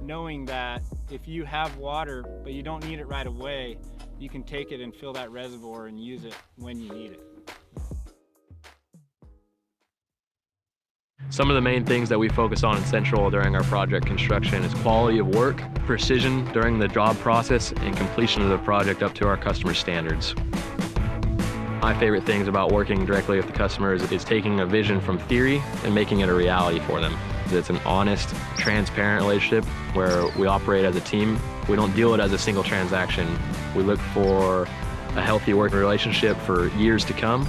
knowing that if you have water but you don't need it right away, you can take it and fill that reservoir and use it when you need it. Some of the main things that we focus on in Central during our project construction is quality of work, precision during the job process, and completion of the project up to our customer standards. My favorite things about working directly with the customers is taking a vision from theory and making it a reality for them. It's an honest, transparent relationship where we operate as a team. We don't deal it as a single transaction. We look for a healthy working relationship for years to come.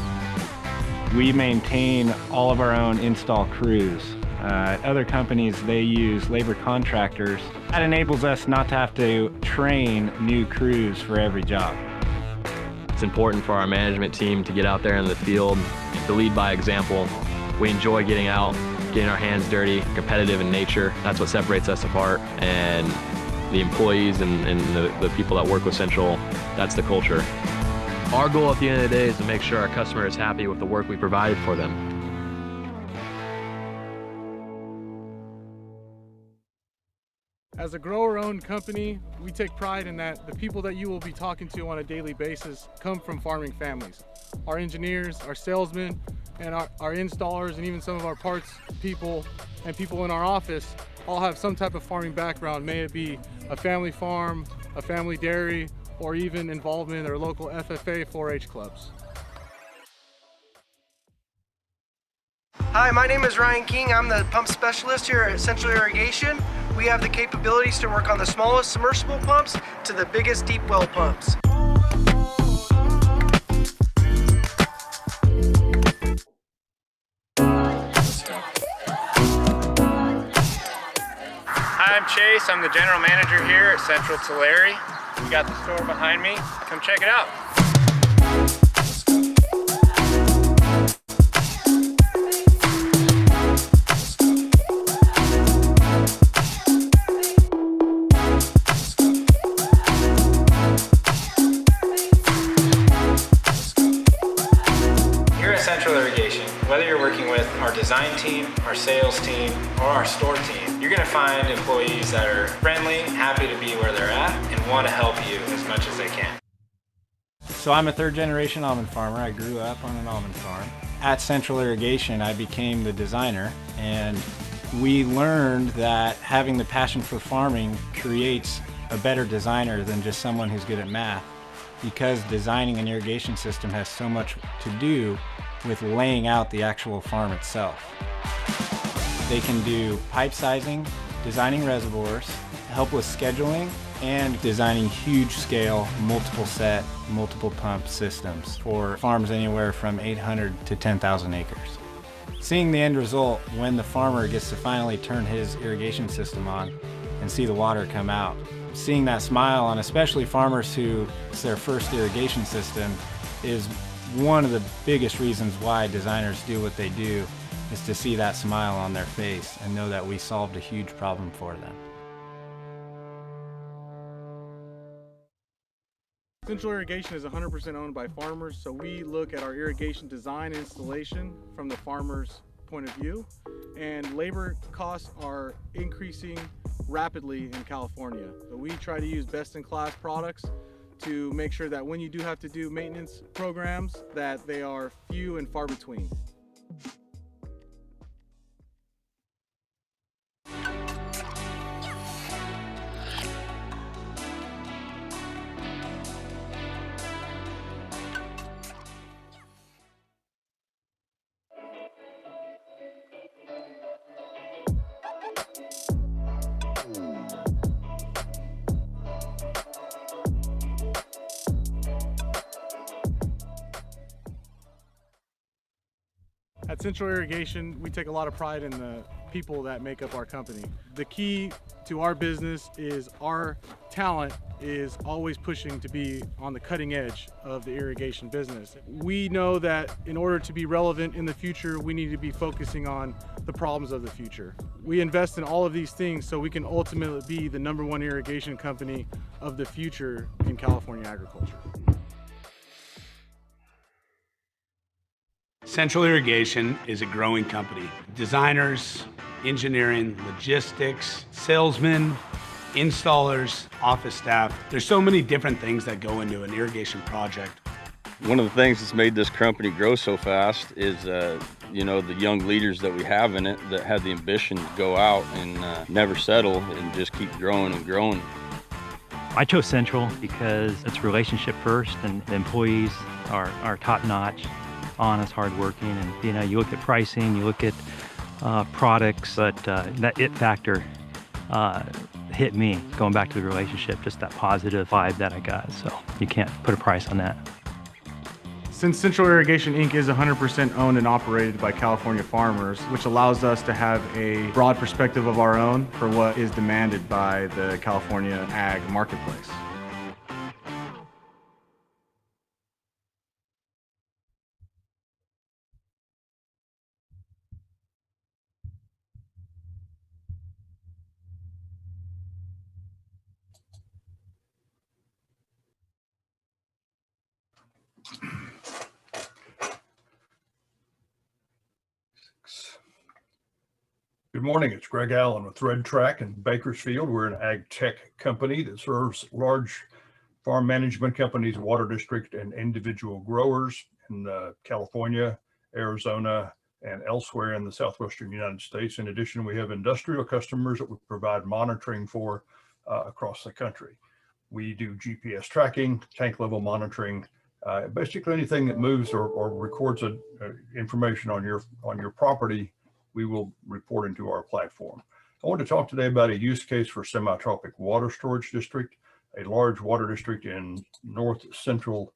We maintain all of our own install crews. Other companies, they use labor contractors. That enables us not to have to train new crews for every job. It's important for our management team to get out there in the field, to lead by example. We enjoy getting out, getting our hands dirty, competitive in nature. That's what separates us apart. And the employees and the people that work with Central, that's the culture. Our goal at the end of the day is to make sure our customer is happy with the work we provided for them. As a grower-owned company, we take pride in that the people that you will be talking to on a daily basis come from farming families. Our engineers, our salesmen, and our installers, and even some of our parts people and people in our office all have some type of farming background, may it be a family farm, a family dairy, or even involvement in their local FFA 4-H clubs. Hi, my name is Ryan King. I'm the pump specialist here at Central Irrigation. We have the capabilities to work on the smallest submersible pumps to the biggest deep well pumps. Hi, I'm Chase. I'm the general manager here at Central Tulare. We got the store behind me. Come check it out. Here at Central Irrigation, whether you're working with our design team, our sales team, or our store team, you're going to find employees that are friendly, happy to be where they're at, and want to help you as much as they can. So I'm a third-generation almond farmer. I grew up on an almond farm. At Central Irrigation, I became the designer, and we learned that having the passion for farming creates a better designer than just someone who's good at math, because designing an irrigation system has so much to do with laying out the actual farm itself. They can do pipe sizing, designing reservoirs, help with scheduling, and designing huge scale, multiple set, multiple pump systems for farms anywhere from 800 to 10,000 acres. Seeing the end result when the farmer gets to finally turn his irrigation system on and see the water come out, seeing that smile on especially farmers who it's their first irrigation system is one of the biggest reasons why designers do what they do, is to see that smile on their face and know that we solved a huge problem for them. Central Irrigation is 100% owned by farmers, so we look at our irrigation design and installation from the farmer's point of view. And labor costs are increasing rapidly in California. So we try to use best-in-class products to make sure that when you do have to do maintenance programs, that they are few and far between. At Central Irrigation, we take a lot of pride in the people that make up our company. The key to our business is our talent is always pushing to be on the cutting edge of the irrigation business. We know that in order to be relevant in the future, we need to be focusing on the problems of the future. We invest in all of these things so we can ultimately be the #1 irrigation company of the future in California agriculture. Central Irrigation is a growing company. Designers, engineering, logistics, salesmen, installers, office staff. There's so many different things that go into an irrigation project. One of the things that's made this company grow so fast is, you know, the young leaders that we have in it that have the ambition to go out and never settle and just keep growing and growing. I chose Central because it's relationship first, and the employees are top-notch, honest, hardworking, and you know, you look at pricing, you look at products, but that it factor hit me, going back to the relationship, just that positive vibe that I got. So you can't put a price on that. Since Central Irrigation Inc. is 100% owned and operated by California farmers, which allows us to have a broad perspective of our own for what is demanded by the California ag marketplace. Good morning, it's Greg Allen with Red Track in Bakersfield. We're an ag tech company that serves large farm management companies, water district, and individual growers in California, Arizona, and elsewhere in the southwestern United States. In addition, we have industrial customers that we provide monitoring for across the country. We do GPS tracking, tank level monitoring, basically anything that moves or records information on your property, we will report into our platform. I want to talk today about a use case for semi-tropic water storage district, a large water district in north central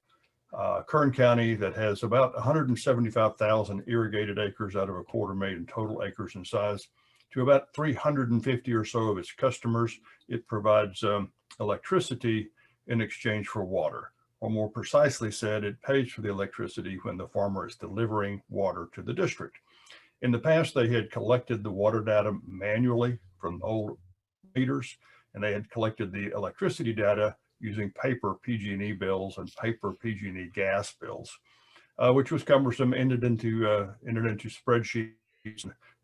Kern County that has about 175,000 irrigated acres out of 250,000 total acres in size. To about 350 or so of its customers, it provides electricity in exchange for water, or more precisely said, it pays for the electricity when the farmer is delivering water to the district. In the past, they had collected the water data manually from old meters, and they had collected the electricity data using paper PG&E bills and paper PG&E gas bills, which was cumbersome, entered into spreadsheets,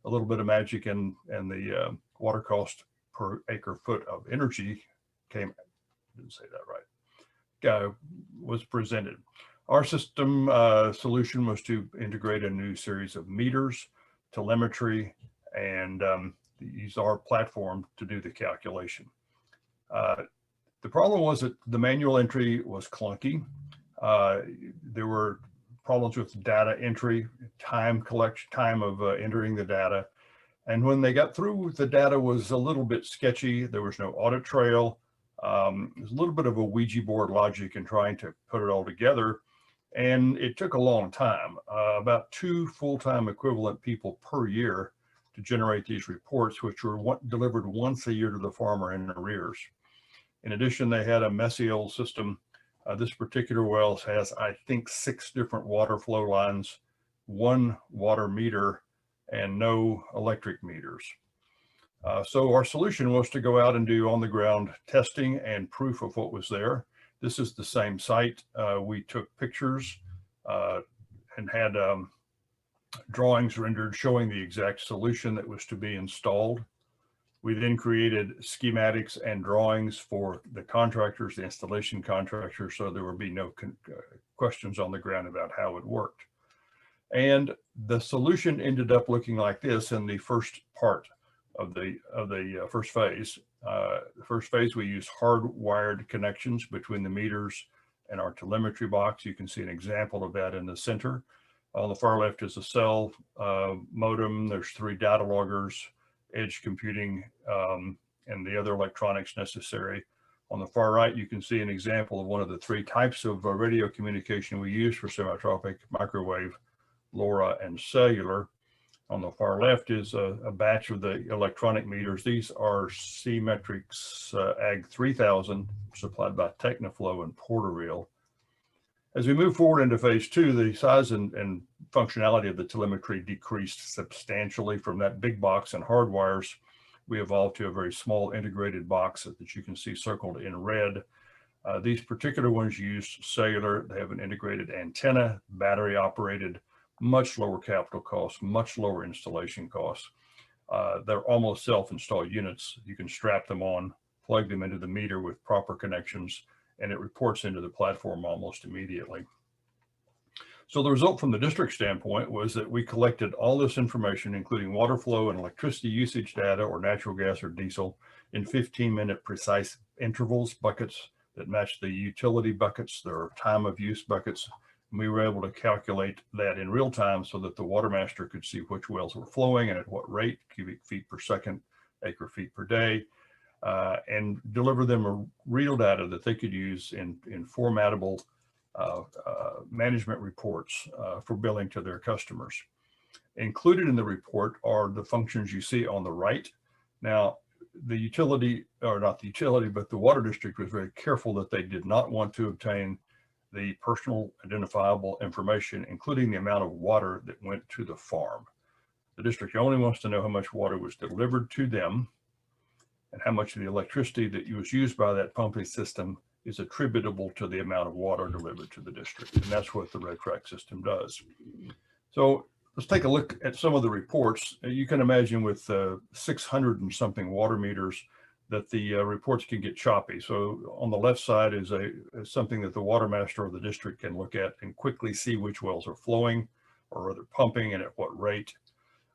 a little bit of magic, and the water cost per acre foot of energy didn't say that right, was presented. Our system solution was to integrate a new series of meters, telemetry, and use our platform to do the calculation. The problem was that the manual entry was clunky. There were problems with data entry, time of entering the data. And when they got through, the data was a little bit sketchy. There was no audit trail. There's a little bit of a Ouija board logic in trying to put it all together. And it took a long time, about 2 full-time equivalent people per year to generate these reports, which were delivered once a year to the farmer in arrears. In addition, they had a messy old system. This particular well has, I think, 6 different water flow lines, 1 water meter, and no electric meters. So our solution was to go out and do on-the-ground testing and proof of what was there. This is the same site. We took pictures and had drawings rendered showing the exact solution that was to be installed. We then created schematics and drawings for the contractors, the installation contractors, so there would be no questions on the ground about how it worked. And the solution ended up looking like this in the first part of the first phase. The first phase, we use hardwired connections between the meters and our telemetry box. You can see an example of that in the center. On the far left is a cell modem. There's 3 data loggers, edge computing, and the other electronics necessary. On the far right, you can see an example of one of the 3 types of radio communication we use for semi-tropic: microwave, LoRa, and cellular. On the far left is a batch of the electronic meters. These are C-Metrics Ag 3000 supplied by Technoflow and Porterville. As we move forward into phase 2, the size and functionality of the telemetry decreased substantially. From that big box and hardwires, we evolved to a very small integrated box that you can see circled in red. These particular ones use cellular. They have an integrated antenna, battery operated, much lower capital costs, much lower installation costs. They're almost self-install units. You can strap them on plug them into the meter with proper connections, and it reports into the platform almost immediately. So the result from the district standpoint was that we collected all this information, including water flow and electricity usage data or natural gas or diesel, in 15-minute precise intervals, buckets that match the utility buckets, their time of use buckets. And we were able to calculate that in real time so that the water master could see which wells were flowing and at what rate, cubic feet per second, acre feet per day, and deliver them a real data that they could use in formatable management reports for billing to their customers. Included in the report are the functions you see on the right. Now, the utility, or not the utility, but the water district was very careful that they did not want to obtain the personal identifiable information, including the amount of water that went to the farm. The district only wants to know how much water was delivered to them and how much of the electricity that was used by that pumping system is attributable to the amount of water delivered to the district. And that's what the Red Track system does. So let's take a look at some of the reports. You can imagine with 600 and something water meters that the reports can get choppy. So on the left side is something that the water master or the district can look at and quickly see which wells are flowing or rather pumping and at what rate.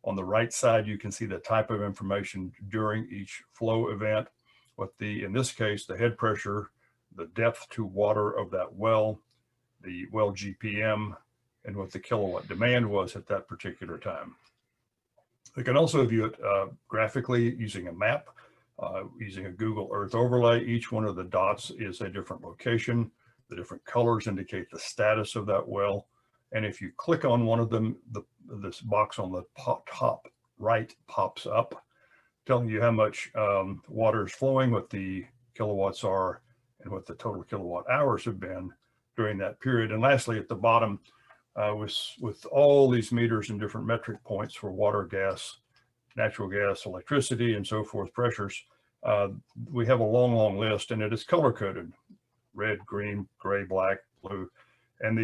On the right side, you can see the type of information during each flow event, in this case, the head pressure, the depth to water of that well, the well GPM, and what the kilowatt demand was at that particular time. They can also view it graphically using a map, using a Google Earth overlay. Each one of the dots is a different location. The different colors indicate the status of that well. And if you click on one of them, this box on the top right pops up, telling you how much water is flowing, what the kilowatts are, and what the total kilowatt hours have been during that period. And lastly, at the bottom, with all these meters and different metric points for water, gas, natural gas, electricity, and so forth, pressures, we have a long list, and it is color-coded: red, green, gray, black, blue. And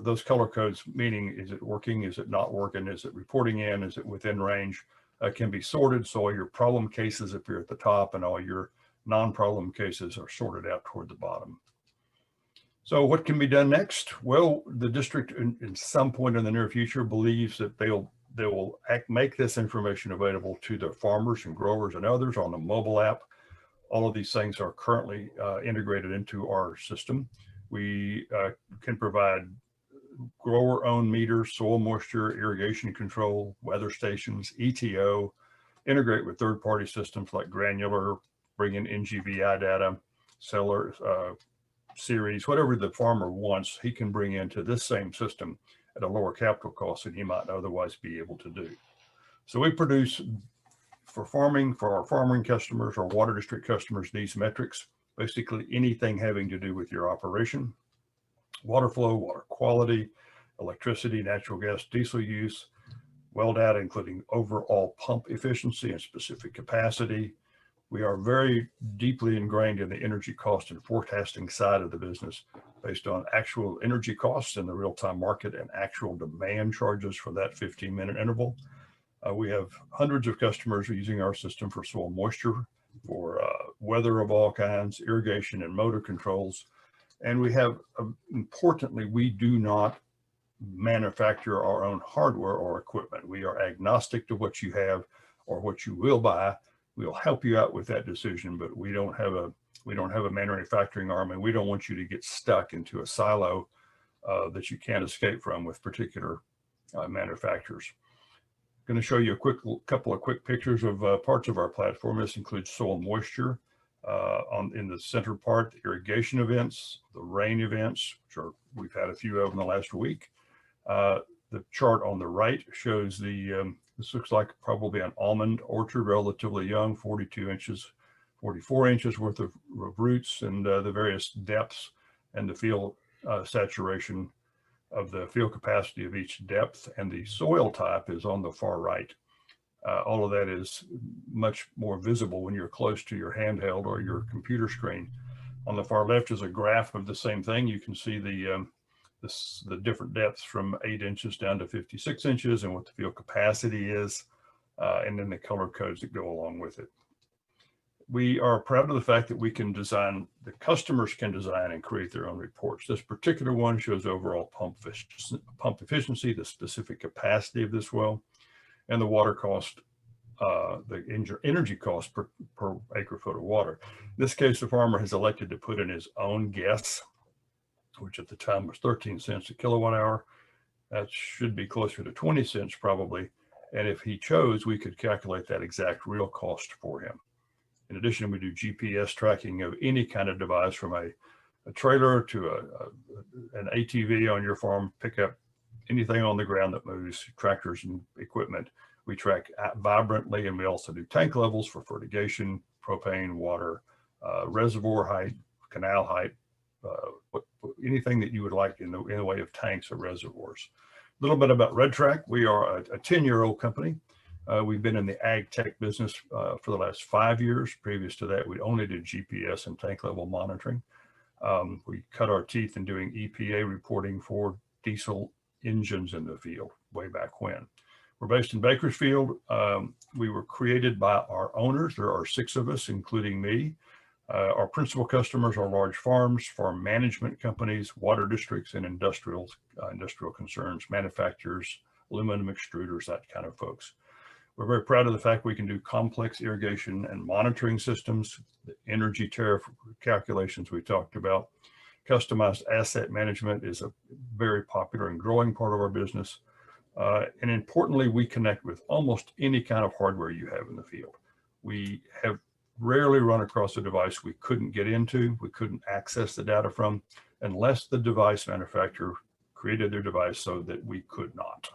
those color codes, meaning, is it working, is it not working, is it reporting in, is it within range, can be sorted. So all your problem cases appear at the top and all your non-problem cases are sorted out toward the bottom. So what can be done next? Well, the district in some point in the near future believes that they will make this information available to their farmers and growers and others on the mobile app. All of these things are currently integrated into our system. We can provide grower-owned meters, soil moisture, irrigation control, weather stations, ETO, integrate with third-party systems like granular, bring in NGVI data, seller series, whatever the farmer wants, he can bring into this same system at a lower capital cost than he might otherwise be able to do. So we produce for our farming customers or water district customers these metrics, basically anything having to do with your operation: water flow, water quality, electricity, natural gas, diesel use, well data, including overall pump efficiency and specific capacity. We are very deeply ingrained in the energy cost and forecasting side of the business based on actual energy costs in the real-time market and actual demand charges for that 15-minute interval. We have hundreds of customers using our system for soil moisture, for weather of all kinds, irrigation and motor controls. And we have, importantly, we do not manufacture our own hardware or equipment. We are agnostic to what you have or what you will buy. We'll help you out with that decision, but we don't have a manufacturing arm, and we don't want you to get stuck into a silo that you can't escape from with particular manufacturers. I'm going to show you a couple of quick pictures of parts of our platform. This includes soil moisture in the center part, the irrigation events, the rain events, which we've had a few of in the last week. The chart on the right shows this looks like probably an almond orchard, relatively young, 42 inches, 44 inches worth of roots, and the various depths and the field saturation of the field capacity of each depth, and the soil type is on the far right. All of that is much more visible when you're close to your handheld or your computer screen. On the far left is a graph of the same thing. You can see the different depths from 8 inches down to 56 inches and what the field capacity is, and then the color codes that go along with it. We are proud of the fact that we can design, the customers can design and create their own reports. This particular one shows overall pump efficiency, the specific capacity of this well, and the water cost, the energy cost per acre foot of water. In this case, the farmer has elected to put in his own guess, which at the time was 13 cents a kilowatt hour. That should be closer to 20 cents probably. And if he chose, we could calculate that exact real cost for him. In addition, we do GPS tracking of any kind of device, from a trailer to an ATV on your farm pickup, anything on the ground that moves, tractors and equipment. We track vibrantly, and we also do tank levels for fertigation, propane, water, reservoir height, canal height, anything that you would like in the way of tanks or reservoirs. A little bit about Red Track. We are a 10-year-old company. We've been in the ag tech business for the last 5 years. Previous to that, we only did GPS and tank level monitoring. We cut our teeth in doing EPA reporting for diesel engines in the field way back when. We're based in Bakersfield. We were created by our owners. There are 6 of us, including me. Our principal customers are large farms, farm management companies, water districts, and industrial concerns, manufacturers, aluminum extruders, that kind of folks. We're very proud of the fact we can do complex irrigation and monitoring systems, the energy tariff calculations we talked about. Customized asset management is a very popular and growing part of our business. And importantly, we connect with almost any kind of hardware you have in the field. We have rarely run across a device we couldn't get into, we couldn't access the data from, unless the device manufacturer created their device so that we could not.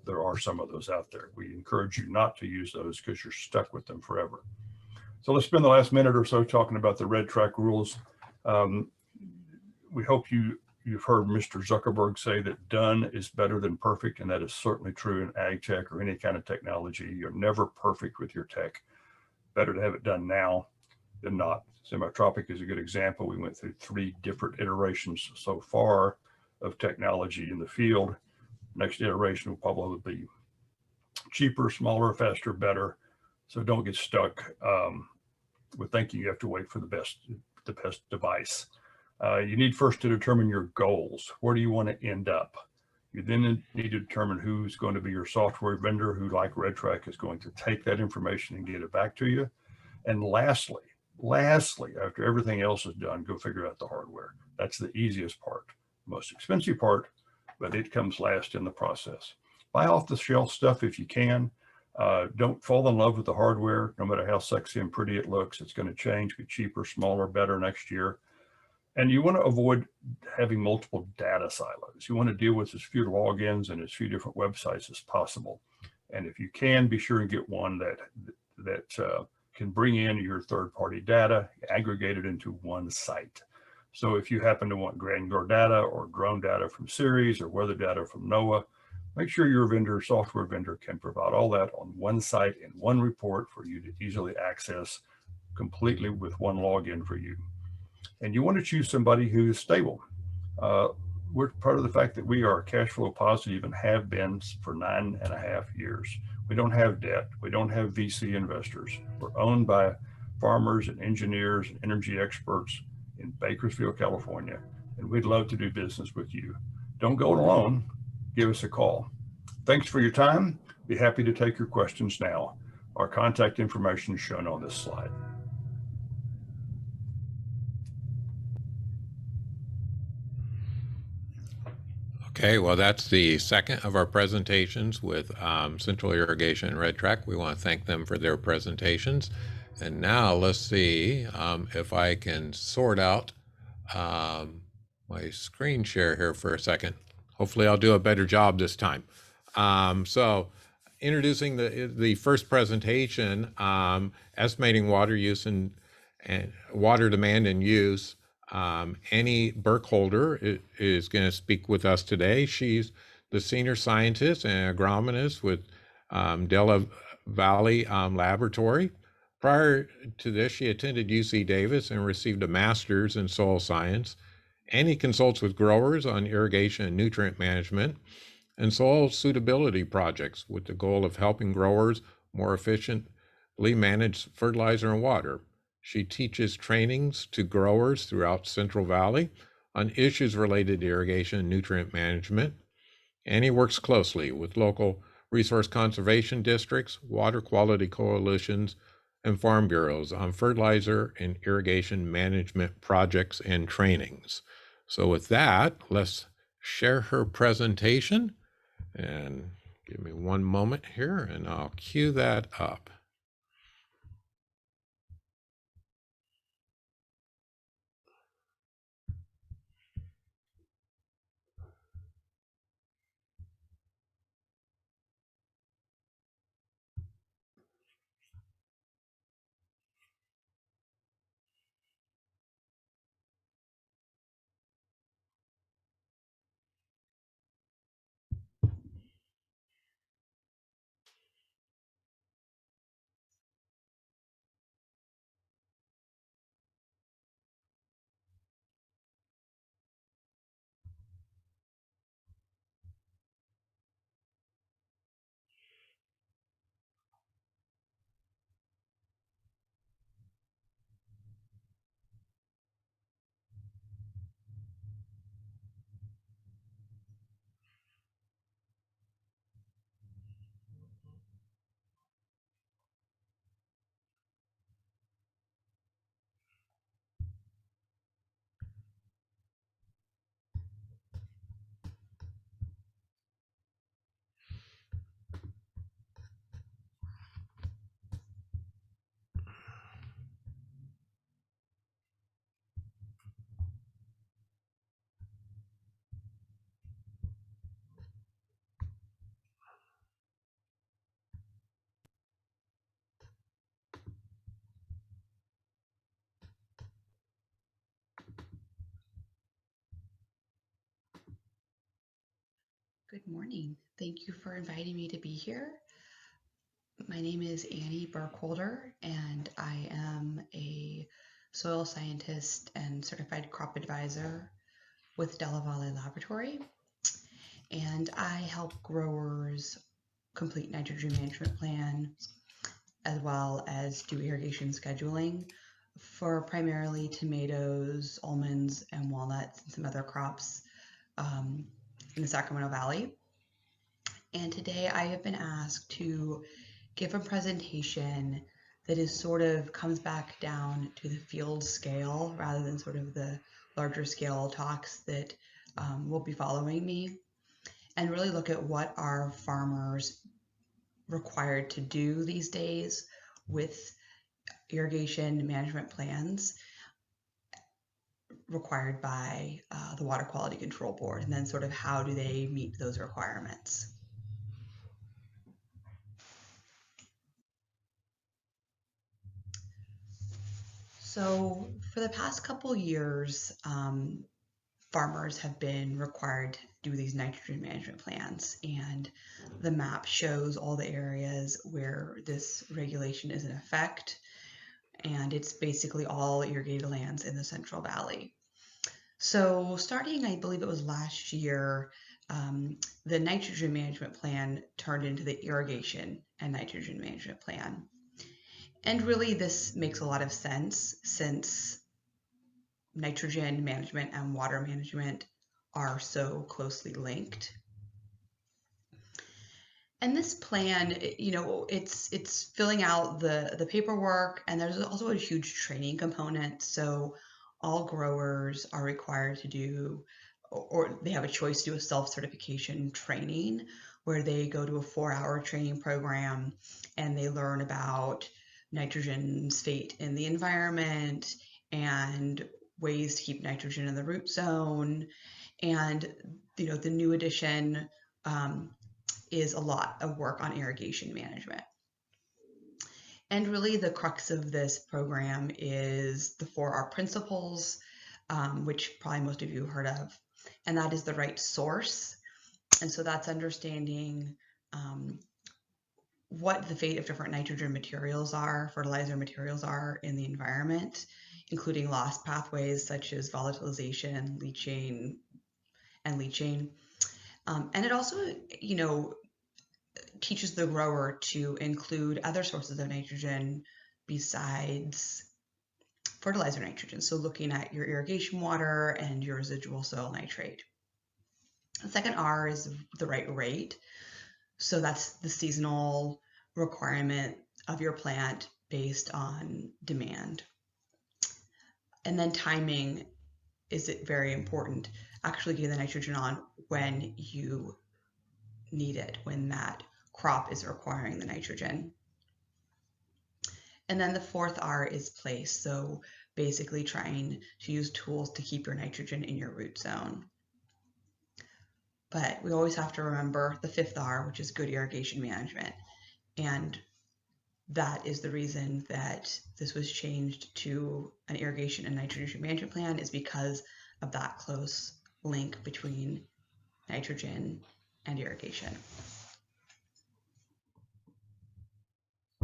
There are some of those out there. We encourage you not to use those because you're stuck with them forever. So let's spend the last minute or so talking about the Red Track rules. We hope you've heard Mr. Zuckerberg say that done is better than perfect, and that is certainly true in ag tech or any kind of technology. You're never perfect with your tech. Better to have it done now than not. Semi-tropic is a good example. We went through 3 different iterations so far of technology in the field. Next iteration will probably be cheaper, smaller, faster, better. So don't get stuck with thinking you have to wait for the best device. You need first to determine your goals. Where do you want to end up? You then need to determine who's going to be your software vendor, who, like Red Track, is going to take that information and get it back to you. And lastly, after everything else is done, go figure out the hardware. That's the easiest part, most expensive part, but it comes last in the process. Buy off the shelf stuff if you can. Don't fall in love with the hardware, no matter how sexy and pretty it looks. It's going to change, be cheaper, smaller, better next year. And you want to avoid having multiple data silos. You want to deal with as few logins and as few different websites as possible. And if you can, be sure and get one that can bring in your third-party data, aggregate it into one site. So if you happen to want granular data or drone data from Ceres or weather data from NOAA, make sure your software vendor can provide all that on one site in one report for you to easily access completely with one login for you. And you want to choose somebody who is stable. We're part of the fact that we are cash flow positive and have been for 9.5 years. We don't have debt. We don't have VC investors. We're owned by farmers and engineers and energy experts in Bakersfield, California, and we'd love to do business with you. Don't go it alone. Give us a call. Thanks for your time. Be happy to take your questions now. Our contact information is shown on this slide. Okay, well, that's the second of our presentations with Central Irrigation and Red Track. We want to thank them for their presentations. And now let's see if I can sort out my screen share here for a second. Hopefully I'll do a better job this time. So introducing the first presentation, estimating water use and water demand and use. Annie Burkholder is going to speak with us today. She's the senior scientist and agronomist with Della Valley Laboratory. Prior to this, she attended UC Davis and received a master's in soil science. Annie consults with growers on irrigation and nutrient management and soil suitability projects with the goal of helping growers more efficiently manage fertilizer and water. She teaches trainings to growers throughout Central Valley on issues related to irrigation and nutrient management. Annie works closely with local resource conservation districts, water quality coalitions, and farm bureaus on fertilizer and irrigation management projects and trainings. So with that, let's share her presentation. And give me one moment here and I'll cue that up. Good morning. Thank you for inviting me to be here. My name is Annie Burkholder, and I am a soil scientist and certified crop advisor with Della Valle Laboratory. And I help growers complete nitrogen management plans as well as do irrigation scheduling for primarily tomatoes, almonds, and walnuts, and some other crops in the Sacramento Valley. And today I have been asked to give a presentation that is sort of comes back down to the field scale rather than sort of the larger scale talks that will be following me, and really look at what are farmers required to do these days with irrigation management plans required by the Water Quality Control Board, and then sort of how do they meet those requirements. So for the past couple years, farmers have been required to do these nitrogen management plans, and the map shows all the areas where this regulation is in effect, and it's basically all irrigated lands in the Central Valley. So starting, I believe it was last year, the nitrogen management plan turned into the irrigation and nitrogen management plan. And really this makes a lot of sense since nitrogen management and water management are so closely linked. And this plan, it's filling out the paperwork, and there's also a huge training component. So all growers are required to do, or they have a choice to do a self-certification training where they go to a 4-hour training program and they learn about nitrogen's fate in the environment and ways to keep nitrogen in the root zone. And the new addition is a lot of work on irrigation management. And really the crux of this program is the 4R principles, which probably most of you have heard of, and that is the right source. And so that's understanding what the fate of different nitrogen materials are, fertilizer materials are in the environment, including loss pathways such as volatilization, leaching. And it also, teaches the grower to include other sources of nitrogen besides fertilizer nitrogen. So looking at your irrigation water and your residual soil nitrate. The second R is the right rate. So that's the seasonal requirement of your plant based on demand. And then timing is very important. Actually getting the nitrogen on when you need it, when that crop is requiring the nitrogen. And then the fourth R is place. So basically trying to use tools to keep your nitrogen in your root zone. But we always have to remember the fifth R, which is good irrigation management. And that is the reason that this was changed to an irrigation and nitrogen management plan, is because of that close link between nitrogen and irrigation.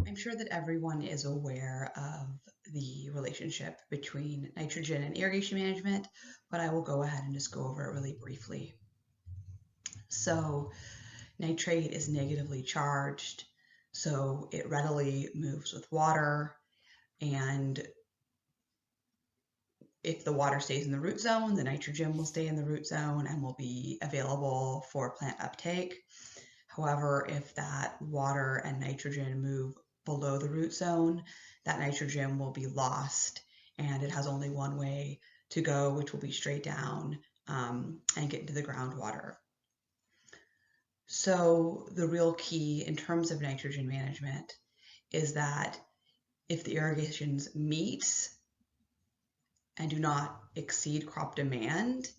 I'm sure that everyone is aware of the relationship between nitrogen and irrigation management, but I will go ahead and just go over it really briefly. So nitrate is negatively charged, so it readily moves with water, and if the water stays in the root zone, the nitrogen will stay in the root zone and will be available for plant uptake. However, if that water and nitrogen move below the root zone, that nitrogen will be lost, and it has only one way to go, which will be straight down and get into the groundwater. So the real key in terms of nitrogen management is that if the irrigations meet and do not exceed crop demand,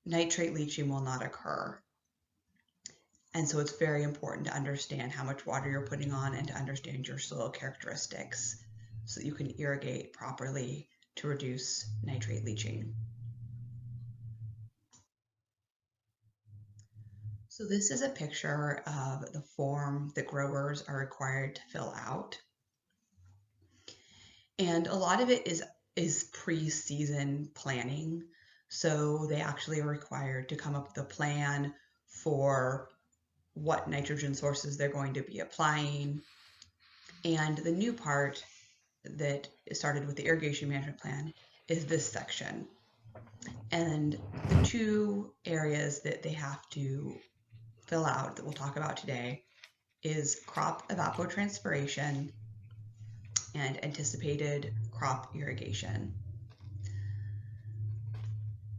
nitrate leaching will not occur. And so it's very important to understand how much water you're putting on and to understand your soil characteristics so that you can irrigate properly to reduce nitrate leaching. So this is a picture of the form that growers are required to fill out. And a lot of it is pre-season planning. So they actually are required to come up with a plan for what nitrogen sources they're going to be applying. And the new part that started with the irrigation management plan is this section. And the two areas that they have to fill out that we'll talk about today is crop evapotranspiration and anticipated crop irrigation.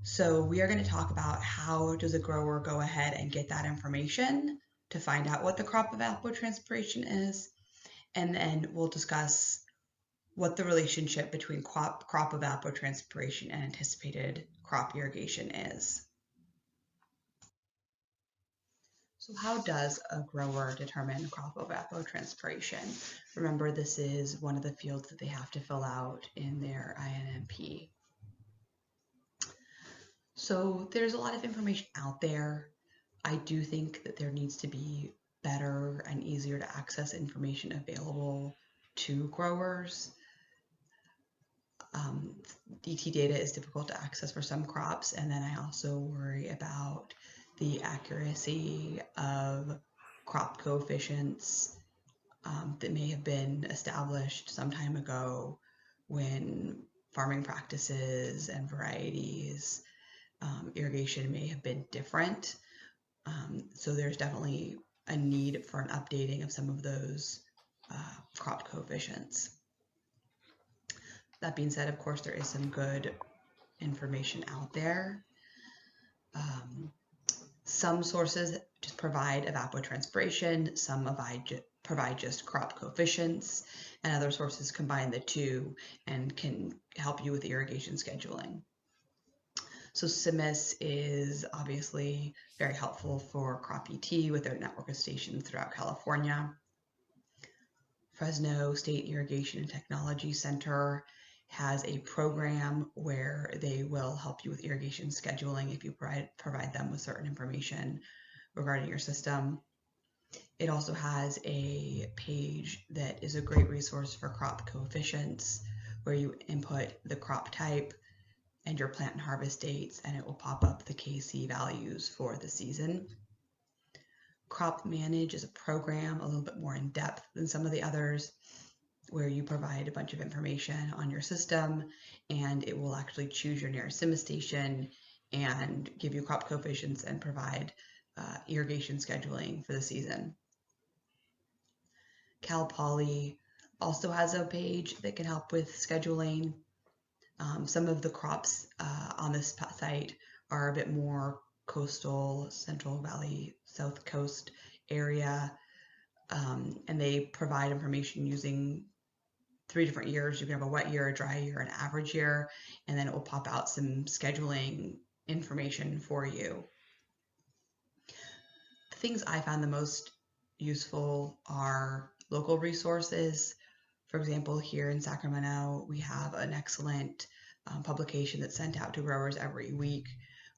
So we are going to talk about how does a grower go ahead and get that information to find out what the crop evapotranspiration is, and then we'll discuss what the relationship between crop evapotranspiration and anticipated crop irrigation is. So how does a grower determine crop evapotranspiration? Remember, this is one of the fields that they have to fill out in their INMP. So there's a lot of information out there. I do think that there needs to be better and easier to access information available to growers. DT data is difficult to access for some crops, and then I also worry about the accuracy of crop coefficients that may have been established some time ago when farming practices and varieties, irrigation may have been different. So there's definitely a need for an updating of some of those crop coefficients. That being said, of course, there is some good information out there. Some sources just provide evapotranspiration, some provide just crop coefficients, and other sources combine the two and can help you with irrigation scheduling. So CIMIS is obviously very helpful for crop ET with their network of stations throughout California. Fresno State Irrigation and Technology Center has a program where they will help you with irrigation scheduling if you provide them with certain information regarding your system. It also has a page that is a great resource for crop coefficients, where you input the crop type and your plant and harvest dates, and it will pop up the KC values for the season. Crop Manage is a program a little bit more in depth than some of the others. where you provide a bunch of information on your system, and it will actually choose your nearest SIMA station and give you crop coefficients and provide irrigation scheduling for the season. Cal Poly also has a page that can help with scheduling. Some of the crops on this site are a bit more coastal, Central Valley, South Coast area, and they provide information using 3 different years. You can have a wet year, a dry year, an average year, and then it will pop out some scheduling information for you. The things I found the most useful are local resources. For example, here in Sacramento, we have an excellent publication that's sent out to growers every week,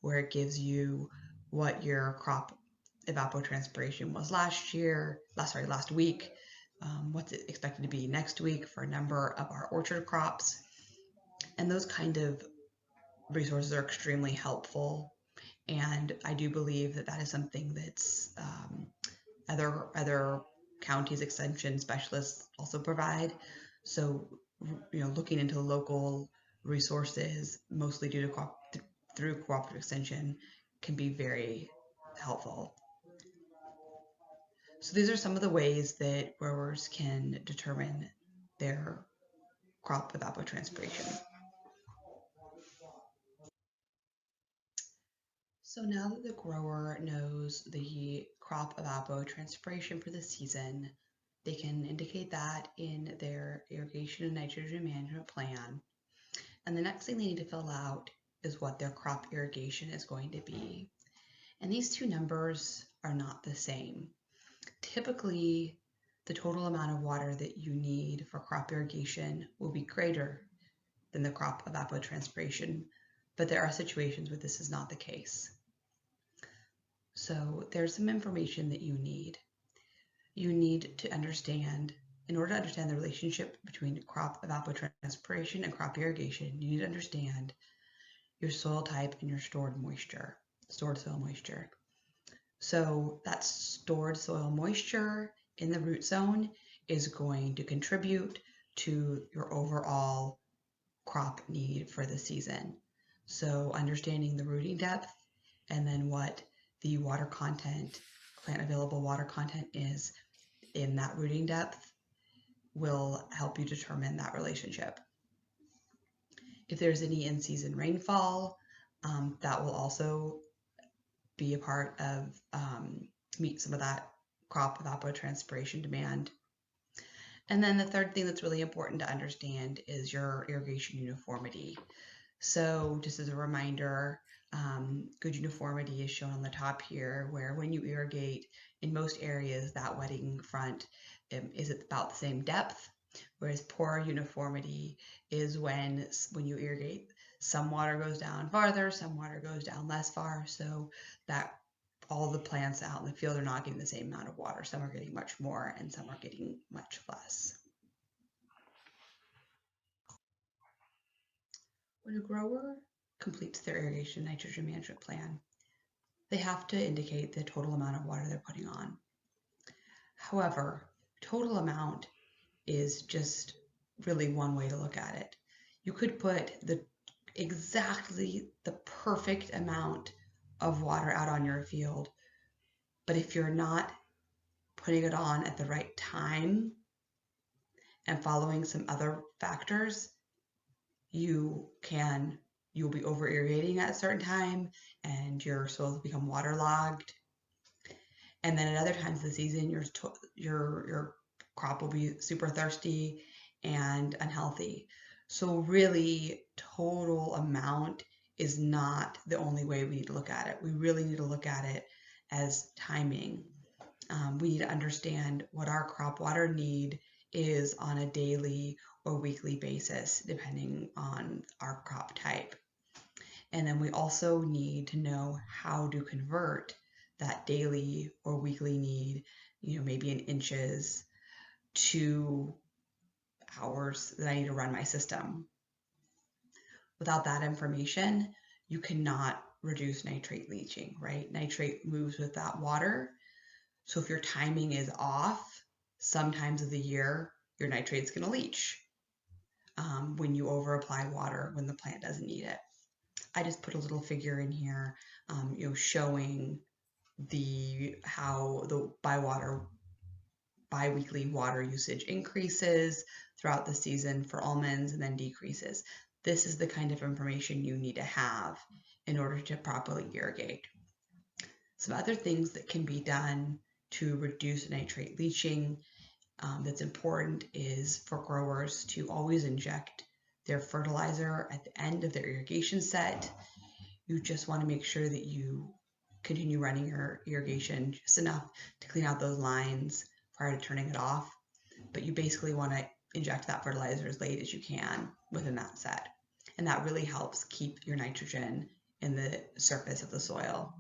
where it gives you what your crop evapotranspiration was last week, what's it expected to be next week for a number of our orchard crops. And those kind of resources are extremely helpful. And I do believe that that is something that's other counties extension specialists also provide. So, looking into local resources, mostly through cooperative extension, can be very helpful. So these are some of the ways that growers can determine their crop evapotranspiration. So now that the grower knows the crop evapotranspiration for the season, they can indicate that in their irrigation and nitrogen management plan. And the next thing they need to fill out is what their crop irrigation is going to be. And these two numbers are not the same. Typically, the total amount of water that you need for crop irrigation will be greater than the crop evapotranspiration, but there are situations where this is not the case. So there's some information that you need. You need to understand, in order to understand the relationship between crop evapotranspiration and crop irrigation, you need to understand your soil type and your stored soil moisture. So that stored soil moisture in the root zone is going to contribute to your overall crop need for the season. So understanding the rooting depth and then what the water content, plant available water content is in that rooting depth will help you determine that relationship. If there's any in-season rainfall, that will also be a part of meet some of that crop evapotranspiration demand. And then the third thing that's really important to understand is your irrigation uniformity. So just as a reminder, good uniformity is shown on the top here, where when you irrigate in most areas, that wetting front is at about the same depth, whereas poor uniformity is when you irrigate, some water goes down farther, some water goes down less far, so that all the plants out in the field are not getting the same amount of water. Some are getting much more and some are getting much less. When a grower completes their irrigation nitrogen management plan, they have to indicate the total amount of water they're putting on. However, total amount is just really one way to look at it. You could put exactly the perfect amount of water out on your field, but if you're not putting it on at the right time and following some other factors, you'll be over irrigating at a certain time and your soil will become waterlogged. And then at other times of the season, your crop will be super thirsty and unhealthy. So really, total amount is not the only way we need to look at it. We really need to look at it as timing. We need to understand what our crop water need is on a daily or weekly basis, depending on our crop type. And then we also need to know how to convert that daily or weekly need, maybe in inches, to hours that I need to run my system. Without that information, you cannot reduce nitrate leaching, right? Nitrate moves with that water. So if your timing is off, some times of the year, your nitrate's going to leach when you over apply water when the plant doesn't need it. I just put a little figure in here, showing how the biweekly water usage increases throughout the season for almonds and then decreases. This is the kind of information you need to have in order to properly irrigate. Some other things that can be done to reduce nitrate leaching that's important is for growers to always inject their fertilizer at the end of their irrigation set. You just want to make sure that you continue running your irrigation just enough to clean out those lines prior to turning it off. But you basically want to inject that fertilizer as late as you can within that set. And that really helps keep your nitrogen in the surface of the soil.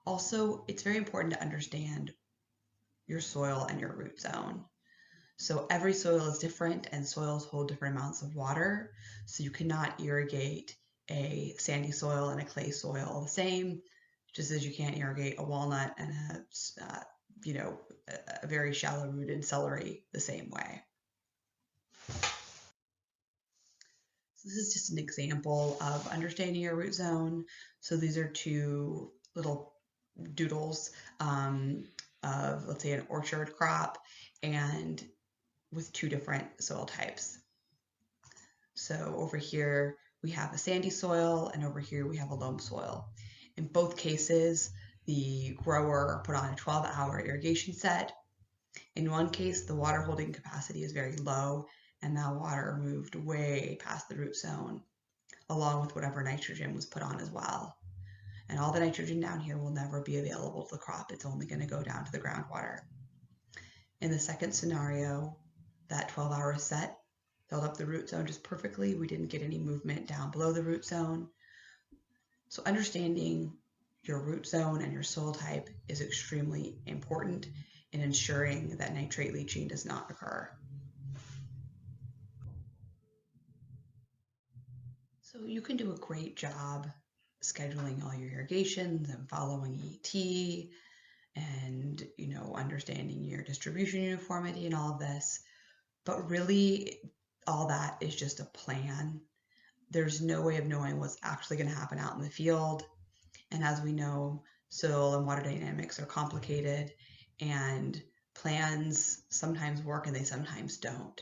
Also, it's very important to understand your soil and your root zone. So every soil is different and soils hold different amounts of water. So you cannot irrigate a sandy soil and a clay soil the same, just as you can't irrigate a walnut and a very shallow rooted celery the same way. So this is just an example of understanding your root zone. So these are two little doodles of, let's say, an orchard crop and with two different soil types. So over here we have a sandy soil and over here we have a loam soil. In both cases, the grower put on a 12-hour irrigation set. In one case, the water holding capacity is very low and that water moved way past the root zone, along with whatever nitrogen was put on as well. And all the nitrogen down here will never be available to the crop. It's only going to go down to the groundwater. In the second scenario, that 12-hour set filled up the root zone just perfectly. We didn't get any movement down below the root zone. So understanding your root zone and your soil type is extremely important in ensuring that nitrate leaching does not occur. So you can do a great job scheduling all your irrigations and following ET and understanding your distribution uniformity and all of this. But really, all that is just a plan. There's no way of knowing what's actually going to happen out in the field. And as we know, soil and water dynamics are complicated and plans sometimes work and they sometimes don't.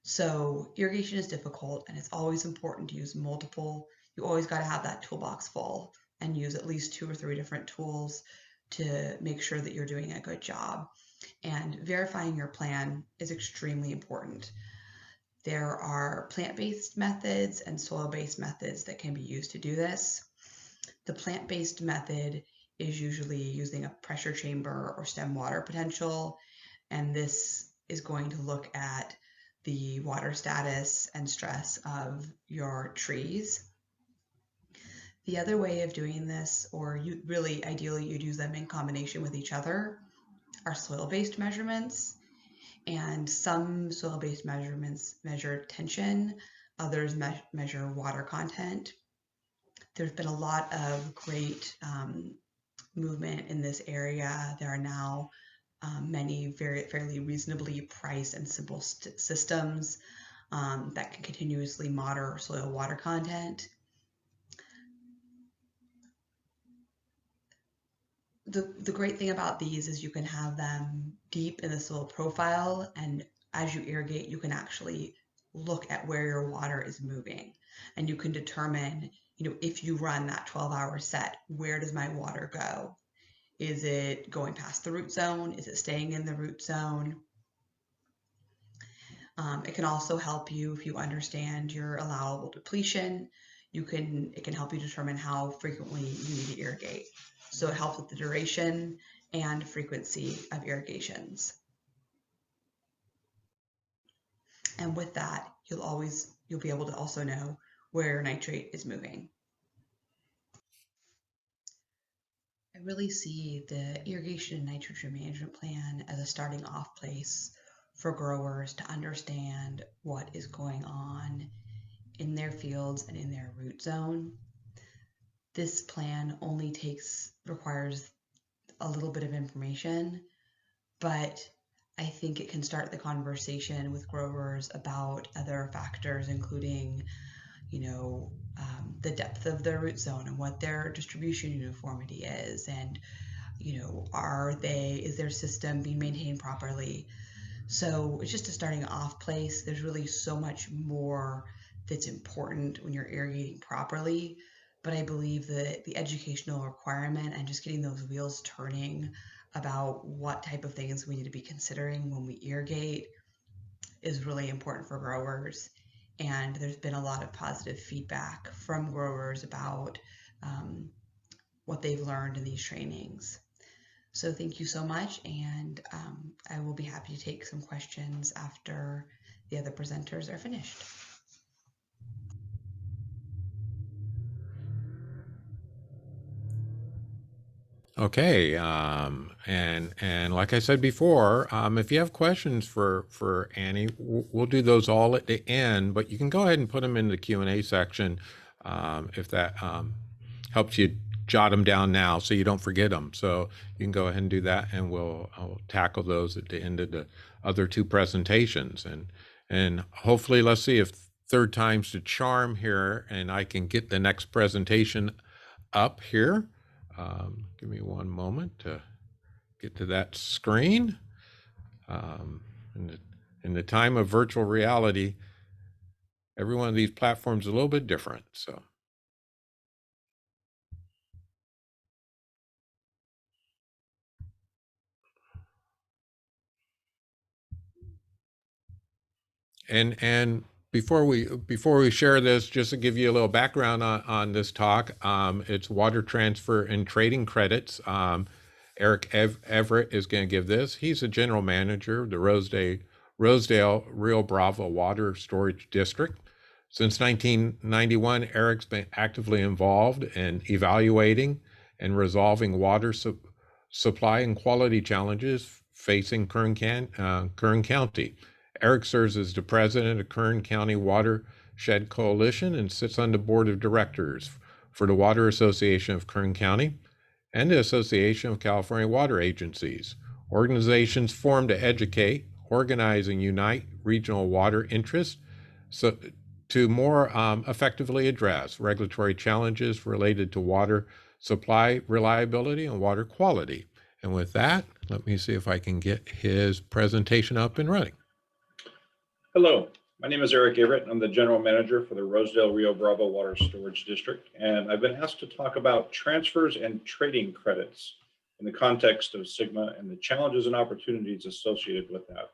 So irrigation is difficult and it's always important to use multiple. You always got to have that toolbox full and use at least 2 or 3 different tools to make sure that you're doing a good job. And verifying your plan is extremely important. There are plant-based methods and soil-based methods that can be used to do this. The plant-based method is usually using a pressure chamber or stem water potential, and this is going to look at the water status and stress of your trees. The other way of doing this, or ideally you'd use them in combination with each other, are soil-based measurements. And some soil-based measurements measure tension, others measure water content. There's been a lot of great movement in this area. There are now many fairly reasonably priced and simple systems that can continuously monitor soil water content. The great thing about these is you can have them deep in the soil profile, and as you irrigate, you can actually look at where your water is moving, and you can determine, if you run that 12-hour set, where does my water go? Is it going past the root zone? Is it staying in the root zone? It can also help you if you understand your allowable depletion. It can help you determine how frequently you need to irrigate. So it helps with the duration and frequency of irrigations. And with that, you'll be able to also know where nitrate is moving. I really see the irrigation and nitrogen management plan as a starting off place for growers to understand what is going on in their fields and in their root zone. This plan only requires a little bit of information, but I think it can start the conversation with growers about other factors, including, the depth of their root zone and what their distribution uniformity is, and is their system being maintained properly? So it's just a starting off place. There's really so much more that's important when you're irrigating properly. But I believe that the educational requirement and just getting those wheels turning about what type of things we need to be considering when we irrigate is really important for growers. And there's been a lot of positive feedback from growers about what they've learned in these trainings. So thank you so much, and I will be happy to take some questions after the other presenters are finished. Okay, and like I said before, if you have questions for Annie, we'll do those all at the end. But you can go ahead and put them in the Q&A section if that helps you jot them down now, so you don't forget them. So you can go ahead and do that, and I'll tackle those at the end of the other two presentations. And hopefully, let's see if third time's the charm here, and I can get the next presentation up here. Give me one moment to get to that screen. In the time of virtual reality, every one of these platforms is a little bit different. So, and before we share this, just to give you a little background on this talk, it's water transfer and trading credits. Eric Everett is going to give this. He's a general manager of the Rosedale Rio Bravo Water Storage District. Since 1991, Eric's been actively involved in evaluating and resolving water supply and quality challenges facing Kern County. Eric serves as the president of Kern County Watershed Coalition and sits on the board of directors for the Water Association of Kern County and the Association of California Water Agencies, organizations formed to educate, organize, and unite regional water interests to more effectively address regulatory challenges related to water supply reliability and water quality. And with that, let me see if I can get his presentation up and running. Hello, my name is Eric Everett. I'm the general manager for the Rosedale Rio Bravo Water Storage District, and I've been asked to talk about transfers and trading credits in the context of SGMA and the challenges and opportunities associated with that.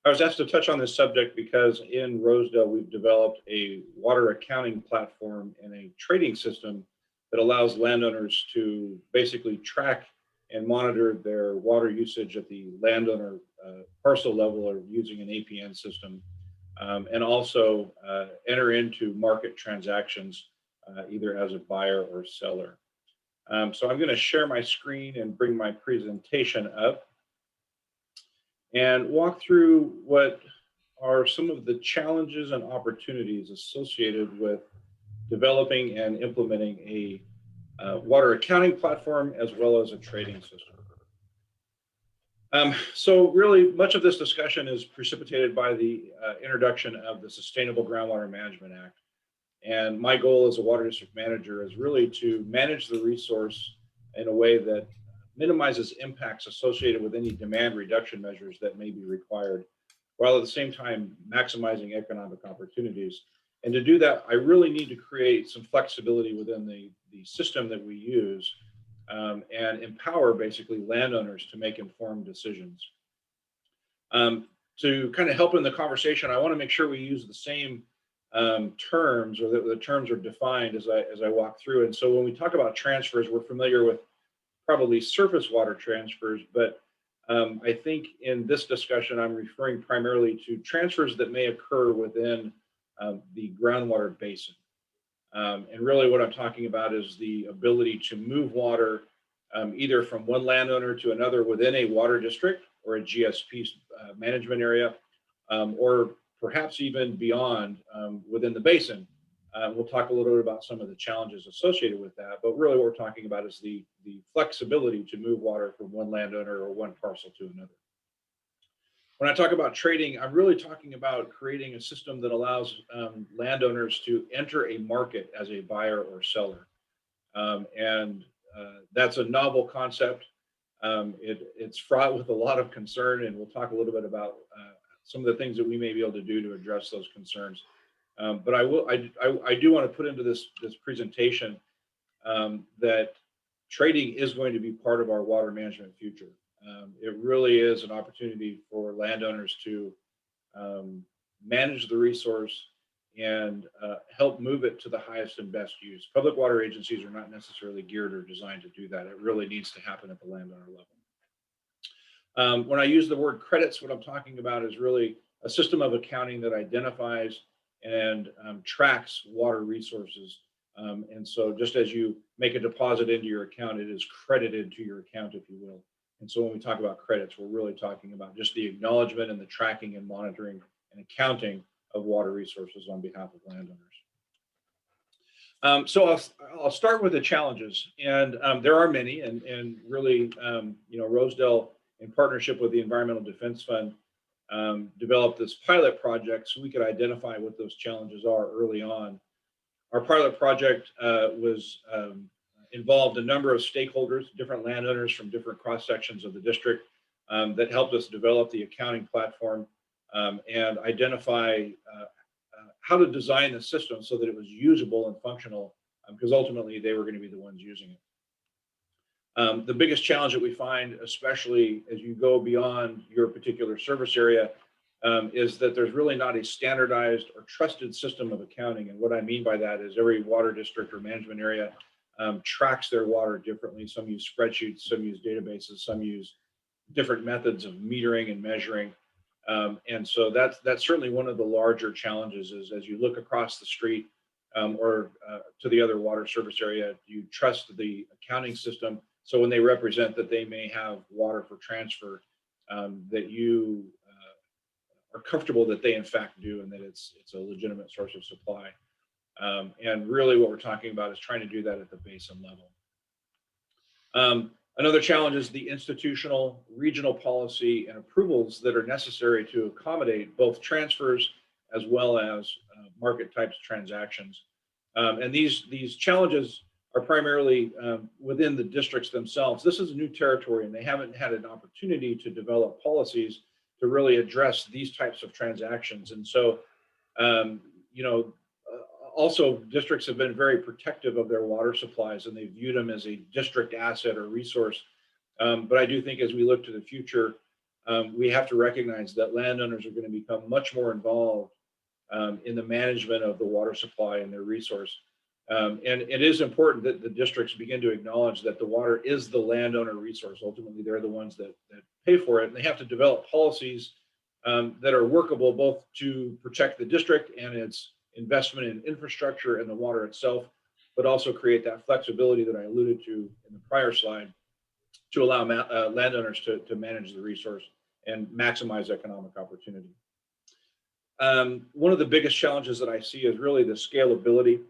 I was asked to touch on this subject because in Rosedale, we've developed a water accounting platform and a trading system that allows landowners to basically track and monitor their water usage at the landowner parcel level or using an APN system, and also enter into market transactions either as a buyer or seller. So I'm going to share my screen and bring my presentation up and walk through what are some of the challenges and opportunities associated with developing and implementing a water accounting platform as well as a trading system. So really much of this discussion is precipitated by the introduction of the Sustainable Groundwater Management Act. And my goal as a water district manager is really to manage the resource in a way that minimizes impacts associated with any demand reduction measures that may be required, while at the same time maximizing economic opportunities. And to do that, I really need to create some flexibility within the system that we use and empower basically landowners to make informed decisions. To kind of help in the conversation, I want to make sure we use the same terms, or the terms are defined as I walk through. And so when we talk about transfers, we're familiar with probably surface water transfers, but I think in this discussion, I'm referring primarily to transfers that may occur within the groundwater basin. And really what I'm talking about is the ability to move water either from one landowner to another within a water district or a GSP management area, or perhaps even beyond within the basin. We'll talk a little bit about some of the challenges associated with that, but really what we're talking about is the flexibility to move water from one landowner or one parcel to another. When I talk about trading, I'm really talking about creating a system that allows landowners to enter a market as a buyer or seller. And that's a novel concept. It's fraught with a lot of concern, and we'll talk a little bit about some of the things that we may be able to do to address those concerns. But I do want to put into this presentation that trading is going to be part of our water management future. It really is an opportunity for landowners to manage the resource and help move it to the highest and best use. Public water agencies are not necessarily geared or designed to do that. It really needs to happen at the landowner level. When I use the word credits, what I'm talking about is really a system of accounting that identifies and tracks water resources. And so just as you make a deposit into your account, it is credited to your account, if you will. And so when we talk about credits, we're really talking about just the acknowledgement and the tracking and monitoring and accounting of water resources on behalf of landowners. So I'll start with the challenges, and there are many, and really, Rosedale, in partnership with the Environmental Defense Fund, developed this pilot project so we could identify what those challenges are early on. Our pilot project involved a number of stakeholders, different landowners from different cross sections of the district, that helped us develop the accounting platform and identify how to design the system so that it was usable and functional, because ultimately they were going to be the ones using it. The biggest challenge that we find, especially as you go beyond your particular service area, is that there's really not a standardized or trusted system of accounting. And what I mean by that is every water district or management area tracks their water differently. Some use spreadsheets, some use databases, some use different methods of metering and measuring. And so that's certainly one of the larger challenges is as you look across the street or to the other water service area, you trust the accounting system. So when they represent that they may have water for transfer, that you are comfortable that they in fact do, and that it's a legitimate source of supply. And really what we're talking about is trying to do that at the basin level. Another challenge is the institutional, regional policy and approvals that are necessary to accommodate both transfers as well as market types transactions. And these challenges are primarily within the districts themselves. This is a new territory, and they haven't had an opportunity to develop policies to really address these types of transactions. And so, also districts have been very protective of their water supplies, and they viewed them as a district asset or resource. But I do think as we look to the future, we have to recognize that landowners are going to become much more involved in the management of the water supply and their resource. And it is important that the districts begin to acknowledge that the water is the landowner resource. Ultimately, they're the ones that pay for it, and they have to develop policies that are workable both to protect the district and its investment in infrastructure and the water itself, but also create that flexibility that I alluded to in the prior slide to allow landowners to manage the resource and maximize economic opportunity. One of the biggest challenges that I see is really the scalability.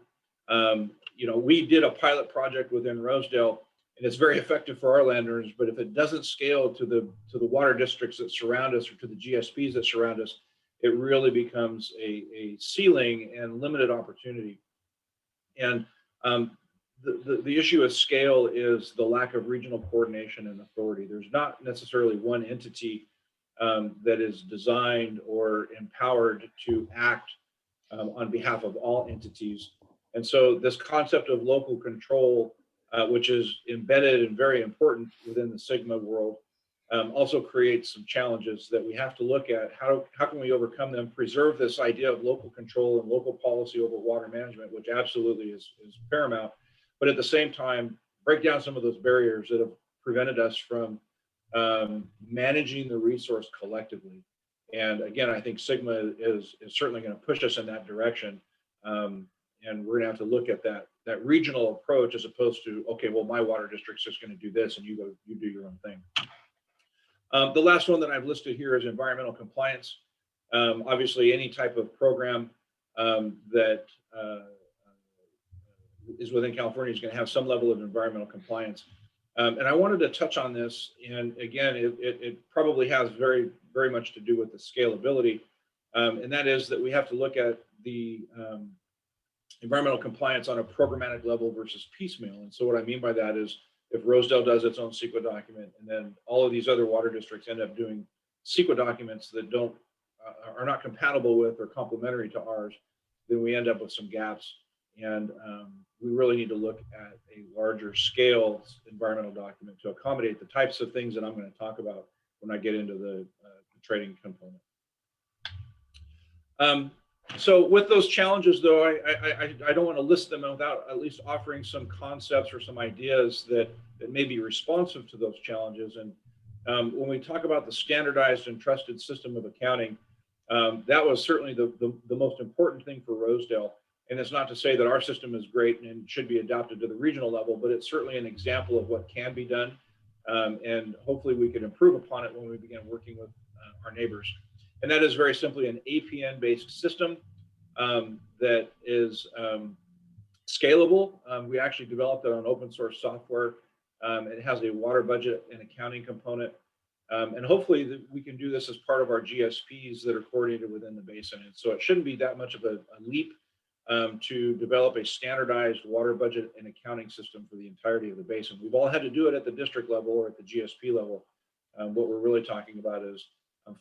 We did a pilot project within Rosedale, and it's very effective for our landowners, but if it doesn't scale to the water districts that surround us or to the GSPs that surround us, it really becomes a ceiling and limited opportunity. And the issue of scale is the lack of regional coordination and authority. There's not necessarily one entity that is designed or empowered to act on behalf of all entities. And so this concept of local control, which is embedded and very important within the SGMA world, also creates some challenges that we have to look at. How can we overcome them, preserve this idea of local control and local policy over water management, which absolutely is paramount, but at the same time, break down some of those barriers that have prevented us from managing the resource collectively. And again, I think SGMA is certainly going to push us in that direction. And we're going to have to look at that regional approach as opposed to, okay, well, my water district's just going to do this and you do your own thing. The last one that I've listed here is environmental compliance. Obviously, any type of program that is within California is going to have some level of environmental compliance. And I wanted to touch on this. And again, it probably has very very much to do with the scalability. And that is that we have to look at the environmental compliance on a programmatic level versus piecemeal. And so what I mean by that is if Rosedale does its own CEQA document and then all of these other water districts end up doing CEQA documents that are not compatible with or complementary to ours, then we end up with some gaps. And we really need to look at a larger scale environmental document to accommodate the types of things that I'm going to talk about when I get into the trading component. So with those challenges, though, I don't want to list them without at least offering some concepts or some ideas that may be responsive to those challenges. And when we talk about the standardized and trusted system of accounting, that was certainly the most important thing for Rosedale. And it's not to say that our system is great and should be adopted to the regional level, but it's certainly an example of what can be done. And hopefully we can improve upon it when we begin working with our neighbors. And that is very simply an APN-based system that is scalable. We actually developed it on open source software. It has a water budget and accounting component. And hopefully we can do this as part of our GSPs that are coordinated within the basin. And so it shouldn't be that much of a leap to develop a standardized water budget and accounting system for the entirety of the basin. We've all had to do it at the district level or at the GSP level. What we're really talking about is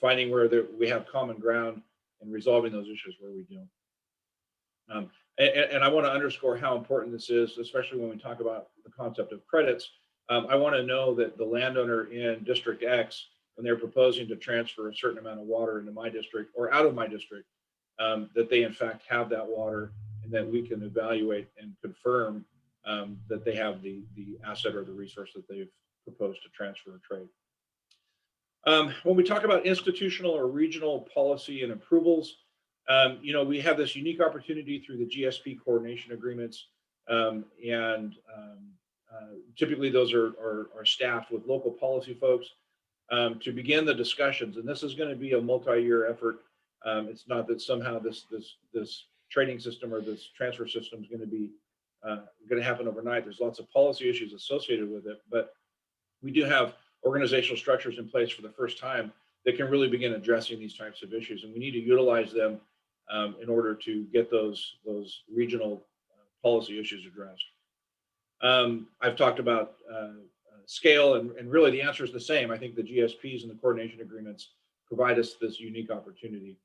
finding where we have common ground and resolving those issues where we don't. And I want to underscore how important this is, especially when we talk about the concept of credits. I want to know that the landowner in District X, when they're proposing to transfer a certain amount of water into my district or out of my district, that they in fact have that water, and that we can evaluate and confirm that they have the asset or the resource that they've proposed to transfer or trade. When we talk about institutional or regional policy and approvals, we have this unique opportunity through the GSP Coordination Agreements, typically those are staffed with local policy folks to begin the discussions. And this is going to be a multi-year effort. It's not that somehow this trading system or this transfer system is going to happen overnight. There's lots of policy issues associated with it, but we do have organizational structures in place for the first time that can really begin addressing these types of issues, and we need to utilize them in order to get those regional policy issues addressed. I've talked about scale, and really the answer is the same. I think the GSPs and the coordination agreements provide us this unique opportunity.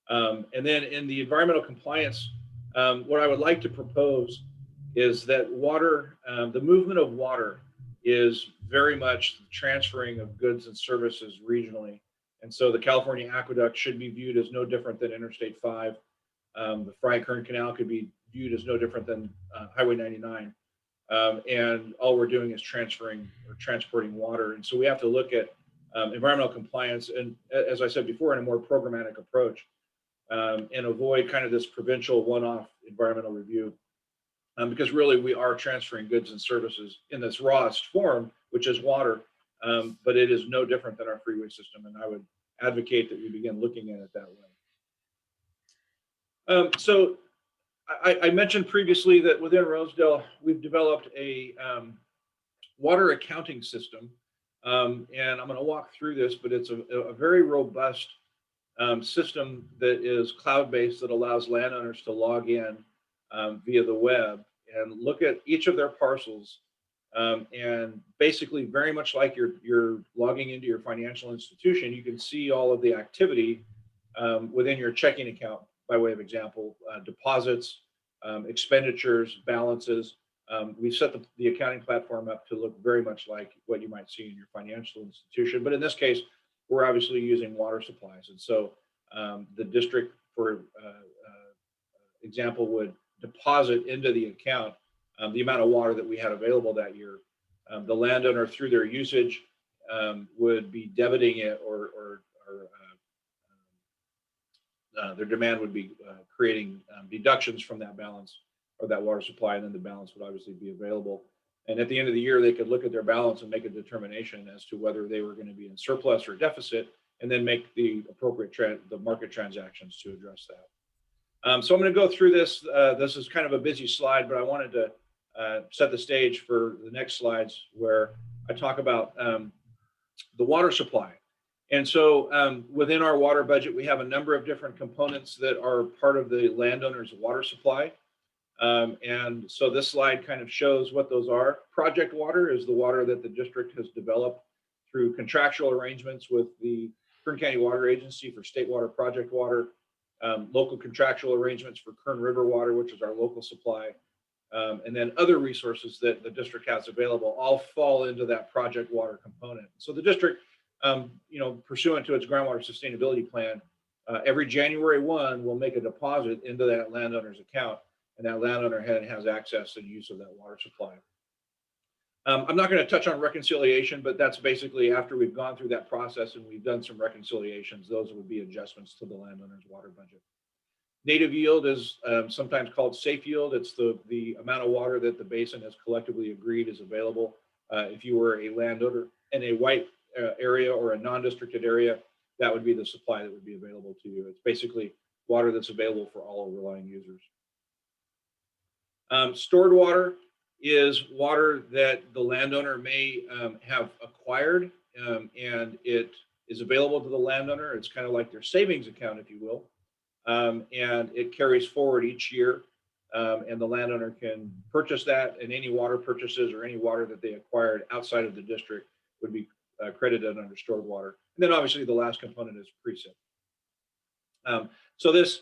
And then in the environmental compliance, what I would like to propose is that water, the movement of water is very much the transferring of goods and services regionally. And so the California Aqueduct should be viewed as no different than Interstate 5. The Fry-Kern Canal could be viewed as no different than Highway 99. And all we're doing is transferring or transporting water. And so we have to look at environmental compliance, and as I said before, in a more programmatic approach, and avoid kind of this provincial one-off environmental review. Because really we are transferring goods and services in this rawest form, which is water, but it is no different than our freeway system. And I would advocate that we begin looking at it that way. So I mentioned previously that within Rosedale, we've developed a water accounting system. And I'm going to walk through this, but it's a very robust system that is cloud-based, that allows landowners to log in via the web and look at each of their parcels, and basically very much like you're logging into your financial institution, you can see all of the activity within your checking account, by way of example, deposits, expenditures, balances. We've set the accounting platform up to look very much like what you might see in your financial institution, but in this case, we're obviously using water supplies. And so the district, for example, would deposit into the account the amount of water that we had available that year. The landowner, through their usage, would be debiting it, or their demand would be creating deductions from that balance or that water supply, and then the balance would obviously be available. And at the end of the year, they could look at their balance and make a determination as to whether they were going to be in surplus or deficit, and then make the appropriate the market transactions to address that. So I'm going to go through this. This is kind of a busy slide, but I wanted to set the stage for the next slides, where I talk about the water supply. And so within our water budget, we have a number of different components that are part of the landowner's water supply. And so this slide kind of shows what those are. Project water is the water that the district has developed through contractual arrangements with the Kern County Water Agency for state water project water, local contractual arrangements for Kern River water, which is our local supply, and then other resources that the district has available all fall into that project water component. So the district, pursuant to its groundwater sustainability plan, every January 1 will make a deposit into that landowner's account, and that landowner has access and use of that water supply. I'm not going to touch on reconciliation, but that's basically after we've gone through that process and we've done some reconciliations, those would be adjustments to the landowner's water budget. Native yield is sometimes called safe yield. It's the amount of water that the basin has collectively agreed is available. If you were a landowner in a white area or a non-districted area, that would be the supply that would be available to you. It's basically water that's available for all overlying users. Stored water is water that the landowner may have acquired and it is available to the landowner. It's kind of like their savings account, if you will. And it carries forward each year, and the landowner can purchase that, and any water purchases or any water that they acquired outside of the district would be credited under stored water. And then obviously the last component is precip. So this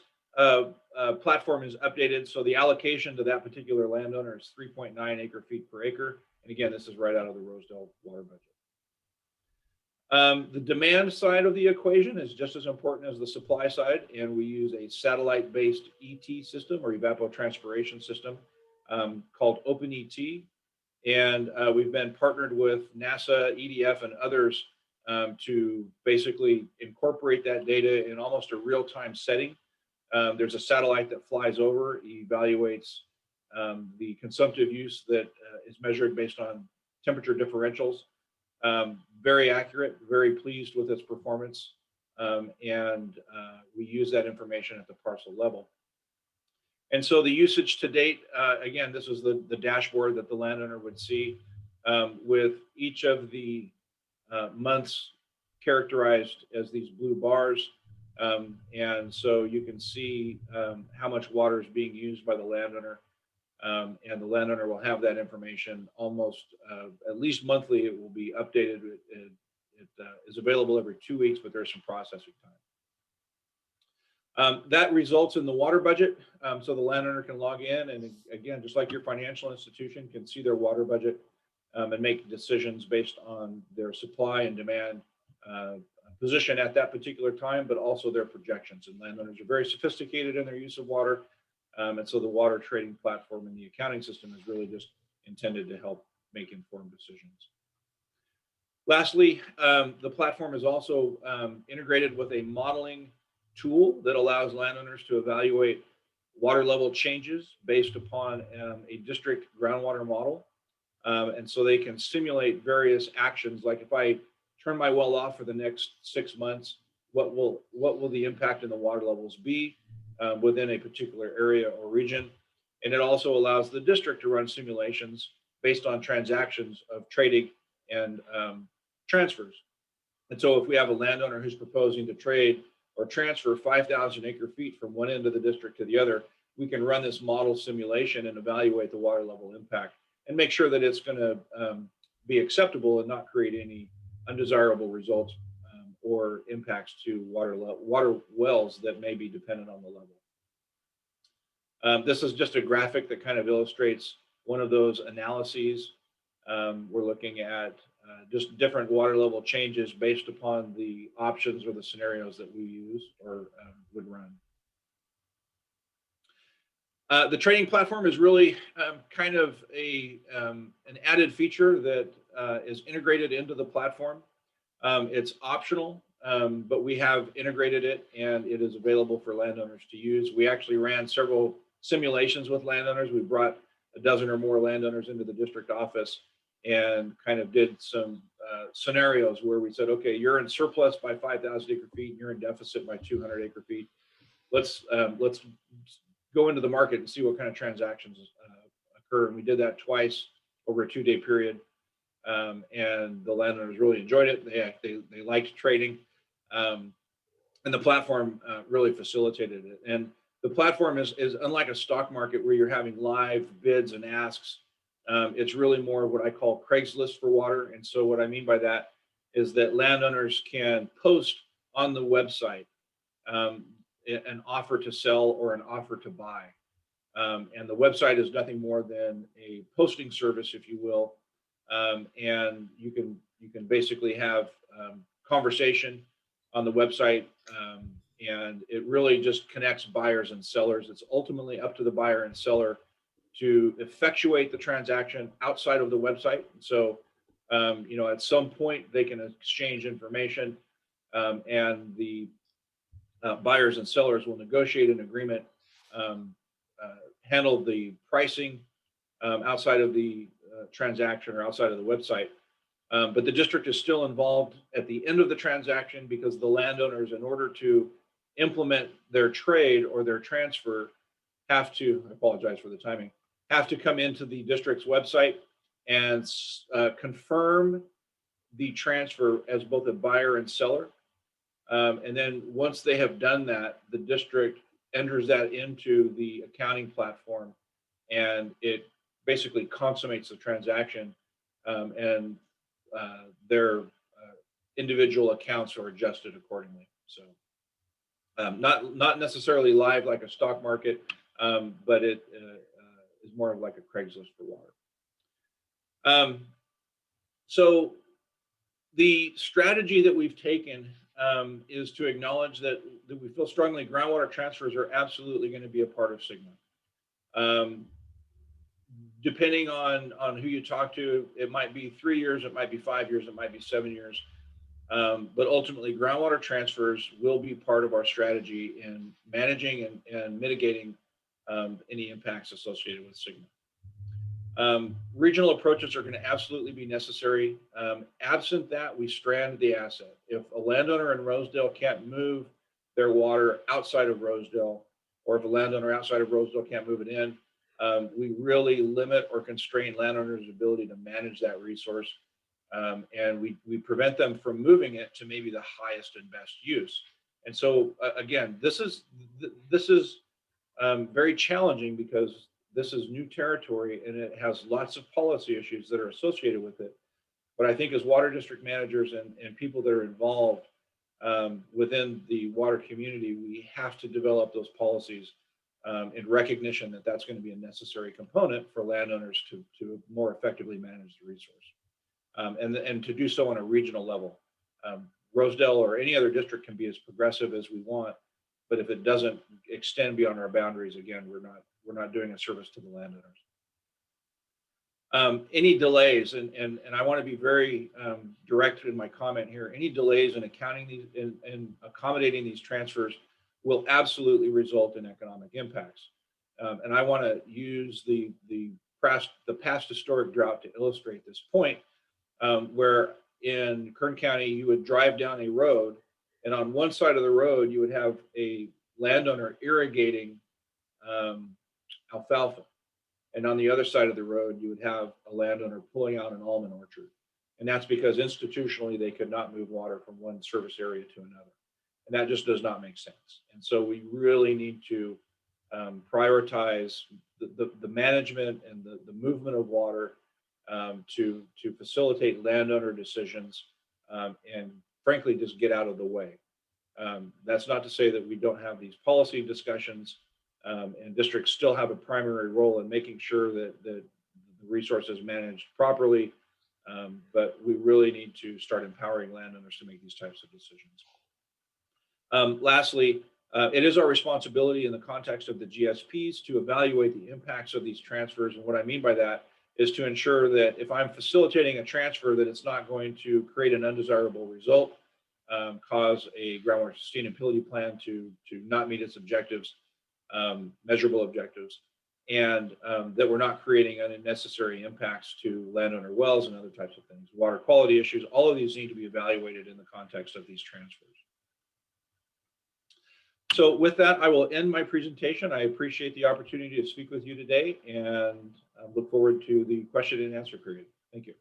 platform is updated. So the allocation to that particular landowner is 3.9 acre feet per acre. And again, this is right out of the Rosedale water budget. The demand side of the equation is just as important as the supply side, and we use a satellite-based ET system or evapotranspiration system called OpenET, and we've been partnered with NASA, EDF, and others to basically incorporate that data in almost a real-time setting. There's a satellite that flies over, evaluates the consumptive use that is measured based on temperature differentials. Very accurate, very pleased with its performance, and we use that information at the parcel level. And so the usage to date, again, this is the dashboard that the landowner would see with each of the months characterized as these blue bars. And so you can see how much water is being used by the landowner. And the landowner will have that information almost at least monthly. It will be updated. It is available every 2 weeks, but there's some processing time. That results in the water budget. So the landowner can log in and again, just like your financial institution, can see their water budget and make decisions based on their supply and demand position at that particular time, but also their projections. And landowners are very sophisticated in their use of water. And so the water trading platform and the accounting system is really just intended to help make informed decisions. Lastly, the platform is also integrated with a modeling tool that allows landowners to evaluate water level changes based upon a district groundwater model. And so they can simulate various actions, like if I turn my well off for the next 6 months, what will the impact in the water levels be within a particular area or region? And it also allows the district to run simulations based on transactions of trading and transfers. And so if we have a landowner who's proposing to trade or transfer 5,000 acre feet from one end of the district to the other, we can run this model simulation and evaluate the water level impact and make sure that it's going to be acceptable and not create any undesirable results or impacts to water wells that may be dependent on the level. This is just a graphic that kind of illustrates one of those analyses. We're looking at just different water level changes based upon the options or the scenarios that we use or would run. The trading platform is really kind of an added feature that is integrated into the platform. It's optional, but we have integrated it and it is available for landowners to use. We actually ran several simulations with landowners. We brought a dozen or more landowners into the district office and kind of did some scenarios where we said, okay, you're in surplus by 5,000 acre feet and you're in deficit by 200 acre feet. Let's go into the market and see what kind of transactions occur. And we did that twice over a 2-day period. And the landowners really enjoyed it. They liked trading. And the platform really facilitated it. And the platform is unlike a stock market where you're having live bids and asks. It's really more of what I call Craigslist for water. And so what I mean by that is that landowners can post on the website an offer to sell or an offer to buy. And the website is nothing more than a posting service, if you will. And you can basically have conversation on the website, and it really just connects buyers and sellers. It's ultimately up to the buyer and seller to effectuate the transaction outside of the website. So, at some point they can exchange information, and the buyers and sellers will negotiate an agreement, handle the pricing outside of the transaction or outside of the website. But the district is still involved at the end of the transaction because the landowners, in order to implement their trade or their transfer, have to, I apologize for the timing, have to come into the district's website and confirm the transfer as both a buyer and seller. And then once they have done that, the district enters that into the accounting platform, and it basically consummates the transaction, and their individual accounts are adjusted accordingly. So not necessarily live like a stock market, but it is more of like a Craigslist for water. So the strategy that we've taken is to acknowledge that we feel strongly groundwater transfers are absolutely going to be a part of SGMA. Depending on who you talk to, it might be 3 years, it might be 5 years, it might be 7 years. But ultimately, groundwater transfers will be part of our strategy in managing and mitigating any impacts associated with SGMA. Regional approaches are going to absolutely be necessary. Absent that, we strand the asset. If a landowner in Rosedale can't move their water outside of Rosedale, or if a landowner outside of Rosedale can't move it in, we really limit or constrain landowners' ability to manage that resource. And we prevent them from moving it to maybe the highest and best use. And so again, this is very challenging because this is new territory and it has lots of policy issues that are associated with it. But I think as water district managers and people that are involved within the water community, we have to develop those policies in recognition that that's going to be a necessary component for landowners to more effectively manage the resource. And to do so on a regional level. Rosedale or any other district can be as progressive as we want, but if it doesn't extend beyond our boundaries, again, we're not doing a service to the landowners. Any delays, and I want to be very direct in my comment here, any delays in accounting these and accommodating these transfers will absolutely result in economic impacts. And I want to use the past historic drought to illustrate this point, where in Kern County, you would drive down a road, and on one side of the road, you would have a landowner irrigating alfalfa. And on the other side of the road, you would have a landowner pulling out an almond orchard. And that's because institutionally, they could not move water from one service area to another. And that just does not make sense. And so we really need to prioritize the management and the movement of water to facilitate landowner decisions and frankly, just get out of the way. That's not to say that we don't have these policy discussions, and districts still have a primary role in making sure that the resource is managed properly, but we really need to start empowering landowners to make these types of decisions. Lastly, it is our responsibility in the context of the GSPs to evaluate the impacts of these transfers. And what I mean by that is to ensure that if I'm facilitating a transfer, that it's not going to create an undesirable result, cause a groundwater sustainability plan to not meet its objectives, measurable objectives, and that we're not creating unnecessary impacts to landowner wells and other types of things. Water quality issues, all of these need to be evaluated in the context of these transfers. So with that, I will end my presentation. I appreciate the opportunity to speak with you today and look forward to the question and answer period. Thank you.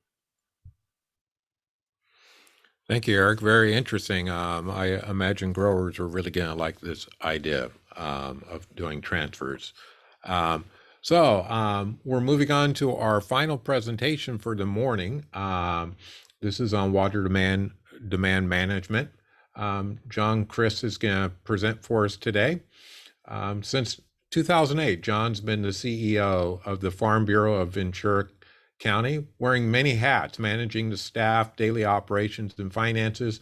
Thank you, Eric. Very interesting. I imagine growers are really going to like this idea of doing transfers. We're moving on to our final presentation for the morning. This is on water demand management. John Chris is going to present for us today. Since 2008, John's been the CEO of the Farm Bureau of Ventura County, wearing many hats, managing the staff, daily operations, and finances,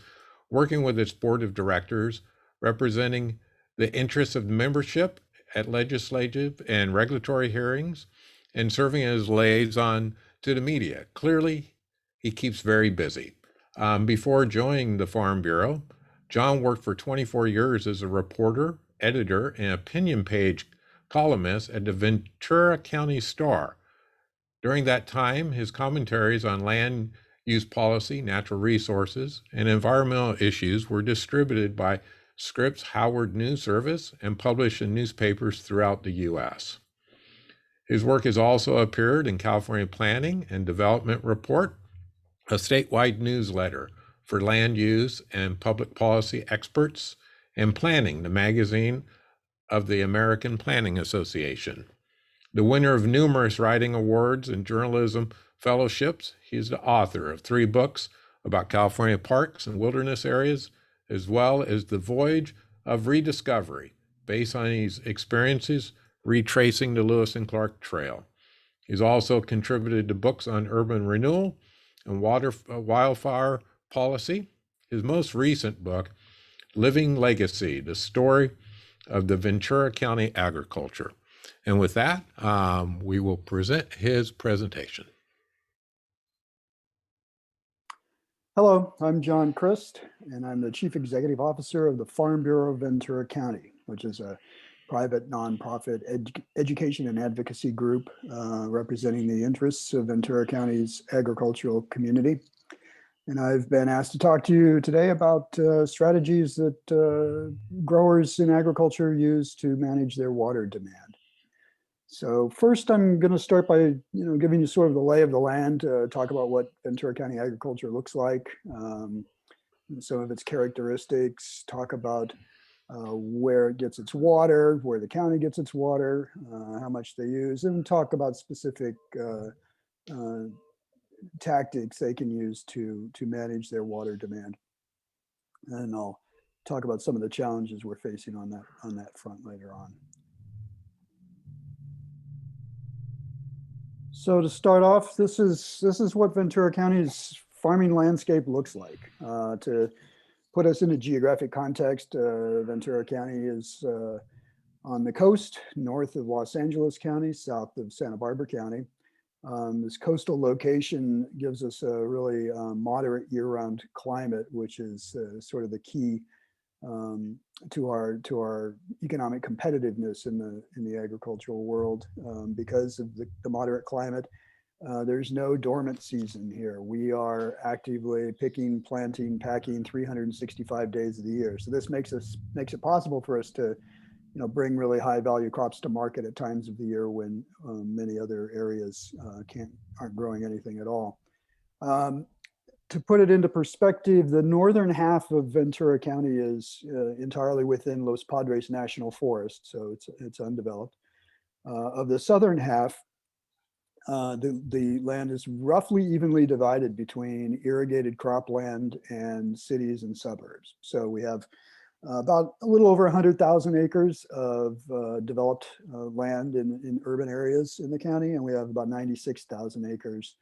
working with its board of directors, representing the interests of membership at legislative and regulatory hearings, and serving as liaison to the media. Clearly, he keeps very busy. Before joining the Farm Bureau, John worked for 24 years as a reporter, editor, and opinion page columnist at the Ventura County Star. During that time, his commentaries on land use policy, natural resources, and environmental issues were distributed by Scripps Howard News Service and published in newspapers throughout the U.S. His work has also appeared in California Planning and Development Report, a statewide newsletter for land use and public policy experts, and Planning, the magazine of the American Planning Association. The winner of numerous writing awards and journalism fellowships, he is the author of 3 books about California parks and wilderness areas, as well as The Voyage of Rediscovery, based on his experiences retracing the Lewis and Clark Trail. He's also contributed to books on urban renewal and wildfire policy. His most recent book, Living Legacy, the story of the Ventura County agriculture. And with that, we will present his presentation. Hello, I'm John Christ, and I'm the Chief Executive Officer of the Farm Bureau of Ventura County, which is a private nonprofit education and advocacy group representing the interests of Ventura County's agricultural community. And I've been asked to talk to you today about strategies that growers in agriculture use to manage their water demand. So first, I'm going to start by giving you sort of the lay of the land, talk about what Ventura County agriculture looks like, some of its characteristics, talk about where it gets its water, where the county gets its water, how much they use, and talk about specific tactics they can use to manage their water demand. And I'll talk about some of the challenges we're facing on that front later on. So to start off, this is what Ventura County's farming landscape looks like. To put us in a geographic context, Ventura County is on the coast, north of Los Angeles County, south of Santa Barbara County. This coastal location gives us a really moderate year-round climate, which is sort of the key to our economic competitiveness in the agricultural world. Because of the moderate climate, there's no dormant season here. We are actively picking, planting, packing 365 days of the year. So this makes it possible for us to bring really high value crops to market at times of the year when many other areas aren't growing anything at all. To put it into perspective, the northern half of Ventura County is entirely within Los Padres National Forest, so it's undeveloped. Of the southern half, the land is roughly evenly divided between irrigated cropland and cities and suburbs. So we have about a little over 100,000 acres of developed land in urban areas in the county, and we have about 96,000 acres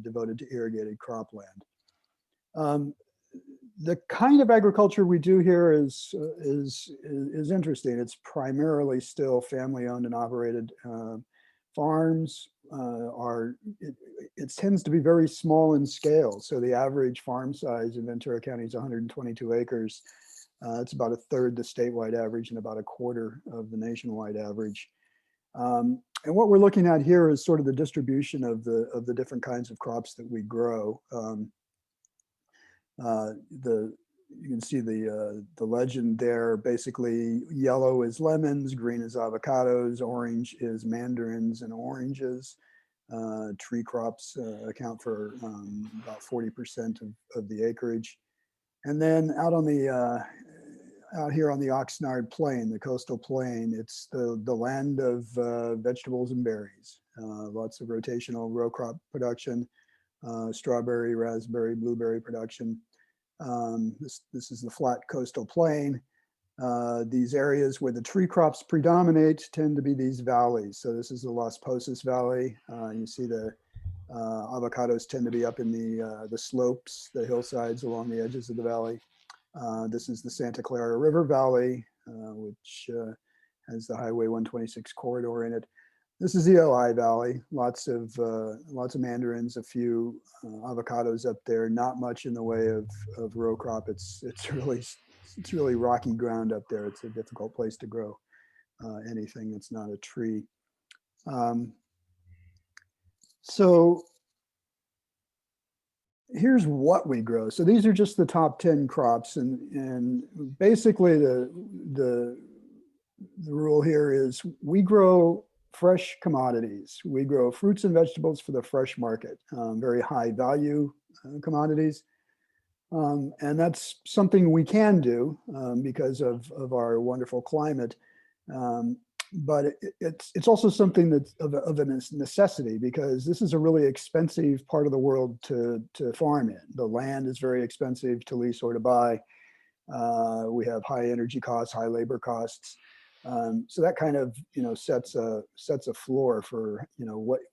devoted to irrigated cropland. The kind of agriculture we do here is interesting. It's primarily still family-owned and operated farms. It tends to be very small in scale. So the average farm size in Ventura County is 122 acres. It's about a third the statewide average and about a quarter of the nationwide average. And what we're looking at here is sort of the distribution of the different kinds of crops that we grow. You can see the legend there. Basically, yellow is lemons, green is avocados, orange is mandarins and oranges. Tree crops account for about 40% of the acreage. And then out here on the Oxnard Plain, the coastal plain, it's the land of vegetables and berries. Lots of rotational row crop production, strawberry, raspberry, blueberry production. This is the flat coastal plain. These areas where the tree crops predominate tend to be these valleys. So this is the Las Posas Valley. You see the avocados tend to be up in the slopes, the hillsides along the edges of the valley. This is the Santa Clara River Valley, which has the Highway 126 corridor in it. This is the Ojai Valley. Lots of mandarins, a few avocados up there. Not much in the way of row crop. It's really rocky ground up there. It's a difficult place to grow anything that's not a tree. So here's what we grow. So these are just the top 10 crops, and basically the rule here is we grow fresh commodities. We grow fruits and vegetables for the fresh market, very high value commodities. And that's something we can do because of our wonderful climate. But it's also something that's of a necessity, because this is a really expensive part of the world to farm in. The land is very expensive to lease or to buy. We have high energy costs, high labor costs. So that kind of sets a floor for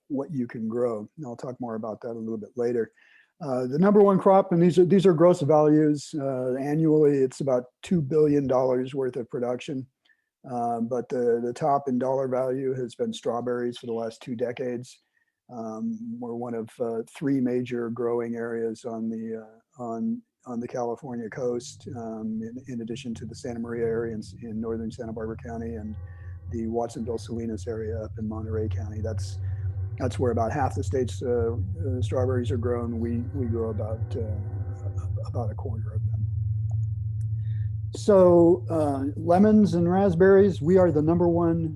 what you can grow. And I'll talk more about that a little bit later. The number one crop, and these are gross values. Annually, it's about $2 billion worth of production. But the top in dollar value has been strawberries for the last 2 decades. We're one of 3 major growing areas on the California coast, in addition to the Santa Maria area in northern Santa Barbara County and the Watsonville Salinas area up in Monterey County. That's where about half the state's strawberries are grown. We grow about a quarter of them. So lemons and raspberries, we are the #1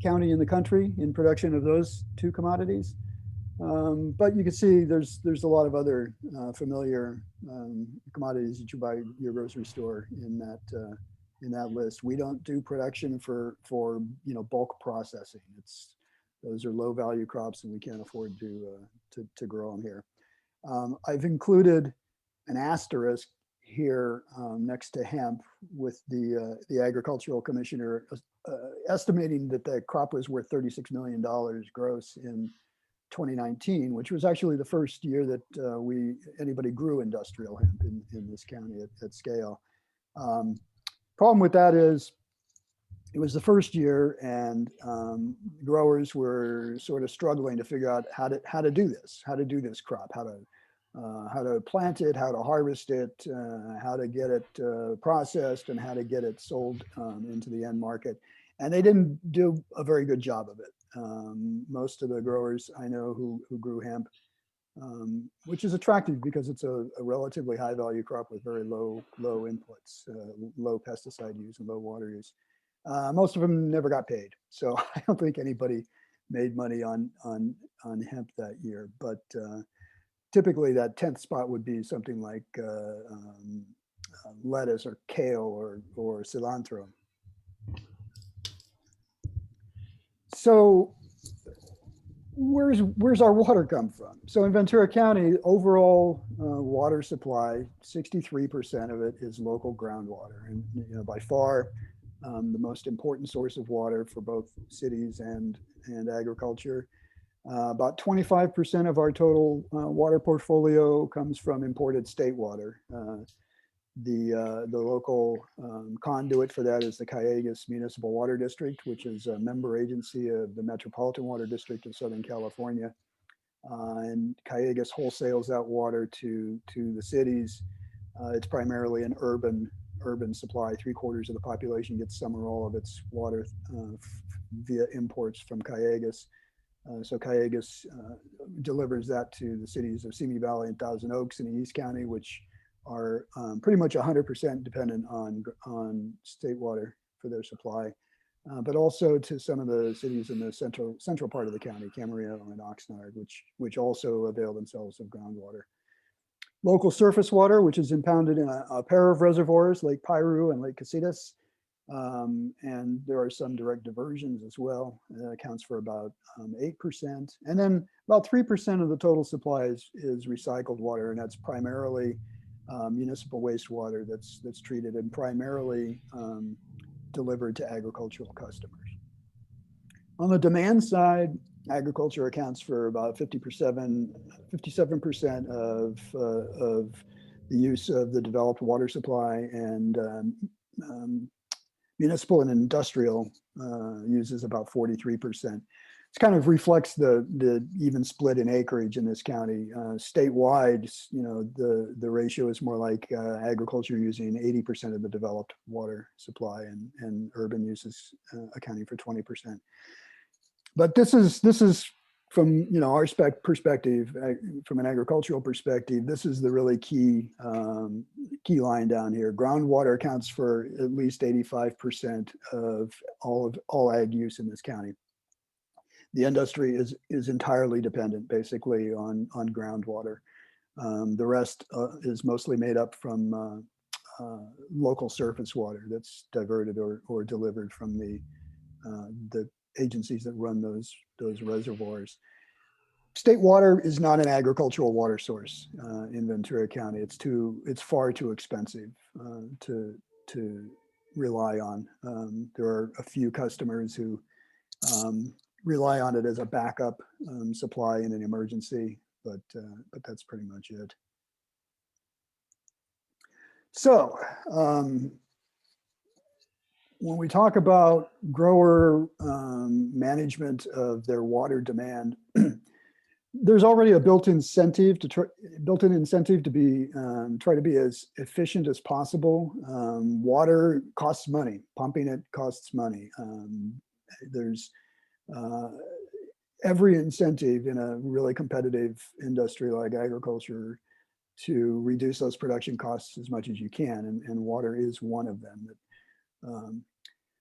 county in the country in production of those 2 commodities. But you can see there's a lot of other familiar commodities that you buy at your grocery store in that list. We don't do production for bulk processing. Those are low value crops, and we can't afford to grow them here. I've included an asterisk here next to hemp, with the agricultural commissioner estimating that the crop was worth $36 million gross in 2019, which was actually the first year that anybody grew industrial hemp in this county at scale. Problem with that is it was the first year, and growers were sort of struggling to figure out how to do this crop, how to plant it, how to harvest it, how to get it processed, and how to get it sold into the end market. And they didn't do a very good job of it. Most of the growers I know who grew hemp, which is attractive because it's a relatively high value crop with very low inputs, low pesticide use and low water use. Most of them never got paid. So I don't think anybody made money on hemp that year. But typically that 10th spot would be something like lettuce or kale or cilantro. So where's our water come from? So in Ventura County, overall water supply, 63% of it is local groundwater, and by far the most important source of water for both cities and agriculture. About 25% of our total water portfolio comes from imported state water. The local conduit for that is the Calleguas Municipal Water District, which is a member agency of the Metropolitan Water District of Southern California. And Calleguas wholesales out water to the cities. It's primarily an urban supply. 3/4 of the population gets some or all of its water via imports from Calleguas. So Calleguas delivers that to the cities of Simi Valley and Thousand Oaks in the East County, which are pretty much 100% dependent on state water for their supply. but also to some of the cities in the central part of the county, Camarillo and Oxnard, which also avail themselves of groundwater. Local surface water, which is impounded in a pair of reservoirs, Lake Piru and Lake Casitas. And there are some direct diversions as well. Accounts for about 8%. And then about 3% of the total supply is recycled water, and that's primarily municipal wastewater that's treated and primarily delivered to agricultural customers. On the demand side, agriculture accounts for about 57% of the use of the developed water supply, and municipal and industrial uses about 43%. It kind of reflects the even split in acreage in this county. Statewide, the ratio is more like agriculture using 80% of the developed water supply, and urban uses accounting for 20%. But this is from our perspective, from an agricultural perspective, this is the really key line down here. Groundwater accounts for at least 85% of all ag use in this county. The industry is entirely dependent, basically, on groundwater. The rest is mostly made up from local surface water that's diverted or delivered from the agencies that run those reservoirs. State water is not an agricultural water source in Ventura County. It's far too expensive to rely on. There are a few customers who rely on it as a backup supply in an emergency, but that's pretty much it. So when we talk about grower management of their water demand, there's already a built-in incentive to be try to be as efficient as possible. Water costs money. Pumping it costs money. There's every incentive in a really competitive industry like agriculture to reduce those production costs as much as you can, and water is one of them.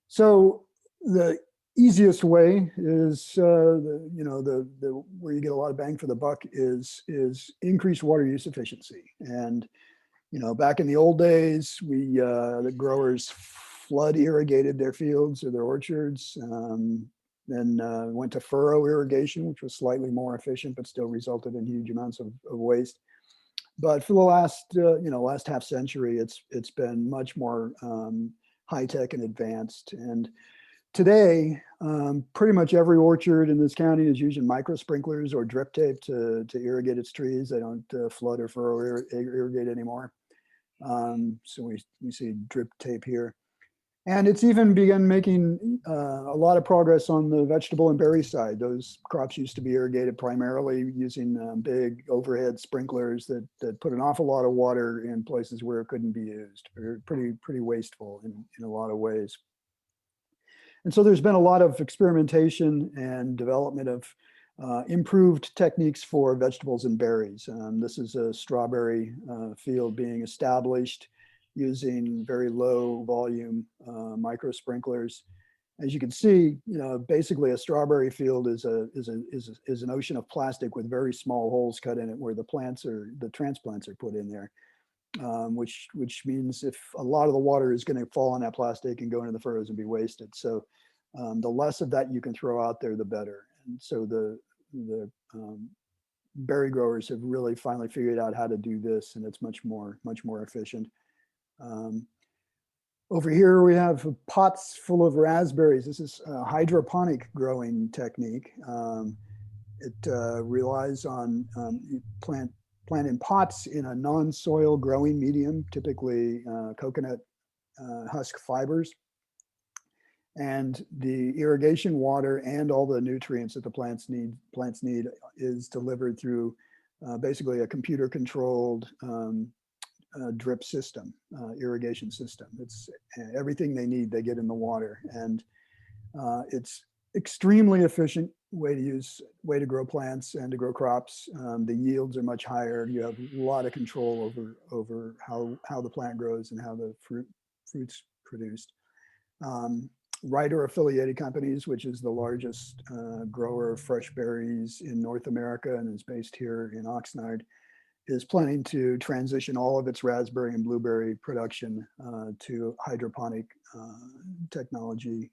So the easiest way is where you get a lot of bang for the buck is increased water use efficiency. And back in the old days, the growers flood irrigated their fields or their orchards, then went to furrow irrigation, which was slightly more efficient but still resulted in huge amounts of waste. But for the last half century, it's been much more high tech and advanced. And today, pretty much every orchard in this county is using micro sprinklers or drip tape to irrigate its trees. They don't flood or furrow irrigate anymore. So we see drip tape here. And it's even begun making a lot of progress on the vegetable and berry side. Those crops used to be irrigated primarily using big overhead sprinklers that put an awful lot of water in places where it couldn't be used. They're pretty wasteful in a lot of ways. And so there's been a lot of experimentation and development of improved techniques for vegetables and berries. This is a strawberry field being established using very low volume micro sprinklers. As you can see, basically a strawberry field is an ocean of plastic with very small holes cut in it where the transplants are put in there, which means if a lot of the water is going to fall on that plastic and go into the furrows and be wasted. So the less of that you can throw out there, the better. And so the berry growers have really finally figured out how to do this, and it's much more efficient. Over here we have pots full of raspberries. This is a hydroponic growing technique. It relies on you plant in pots in a non-soil growing medium, typically coconut husk fibers. And the irrigation water and all the nutrients that the plants need is delivered through basically a computer-controlled drip system, irrigation system. It's everything they need, they get in the water, and it's extremely efficient way to grow plants and to grow crops. The yields are much higher. You have a lot of control over how the plant grows and how the fruit's produced. Ryder affiliated companies, which is the largest grower of fresh berries in North America and is based here in Oxnard, is planning to transition all of its raspberry and blueberry production to hydroponic technology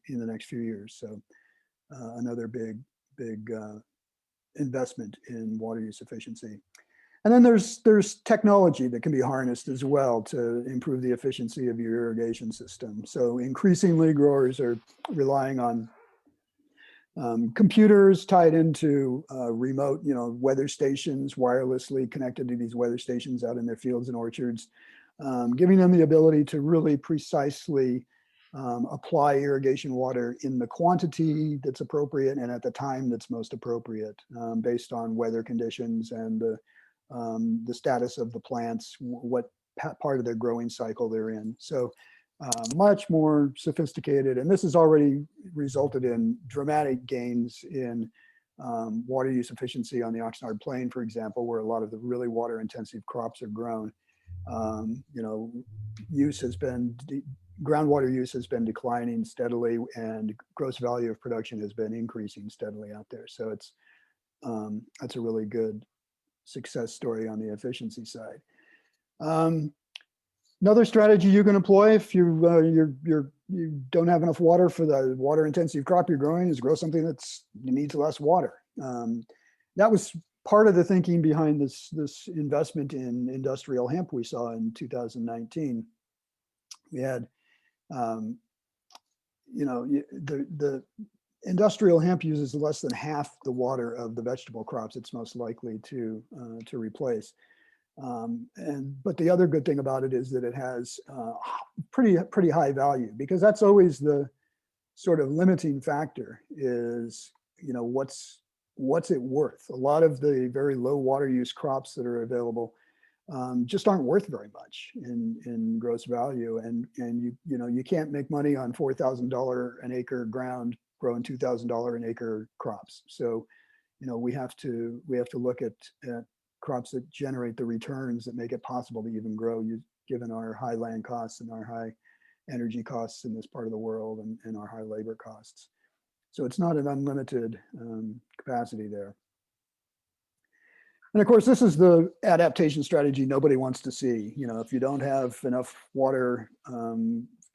in the next few years. So another big investment in water use efficiency. And then there's technology that can be harnessed as well to improve the efficiency of your irrigation system. So increasingly growers are relying on computers tied into remote, weather stations, wirelessly connected to these weather stations out in their fields and orchards, giving them the ability to really precisely apply irrigation water in the quantity that's appropriate and at the time that's most appropriate, based on weather conditions and the status of the plants, what part of their growing cycle they're in. So much more sophisticated, and this has already resulted in dramatic gains in water use efficiency on the Oxnard Plain, for example, where a lot of the really water intensive crops are grown. Groundwater use has been declining steadily, and gross value of production has been increasing steadily out there. So that's a really good success story on the efficiency side. Another strategy you can employ if you don't have enough water for the water intensive crop you're growing is grow something that needs less water. That was part of the thinking behind this investment in industrial hemp we saw in 2019. We had, the industrial hemp uses less than half the water of the vegetable crops it's most likely to replace. But the other good thing about it is that it has pretty high value, because that's always the sort of limiting factor is, what's it worth? A lot of the very low water use crops that are available just aren't worth very much in gross value. And you can't make money on $4,000 an acre ground growing $2,000 an acre crops. So, we have to look at crops that generate the returns that make it possible to even grow, given our high land costs and our high energy costs in this part of the world and our high labor costs. So it's not an unlimited capacity there. And of course, this is the adaptation strategy nobody wants to see. If you don't have enough water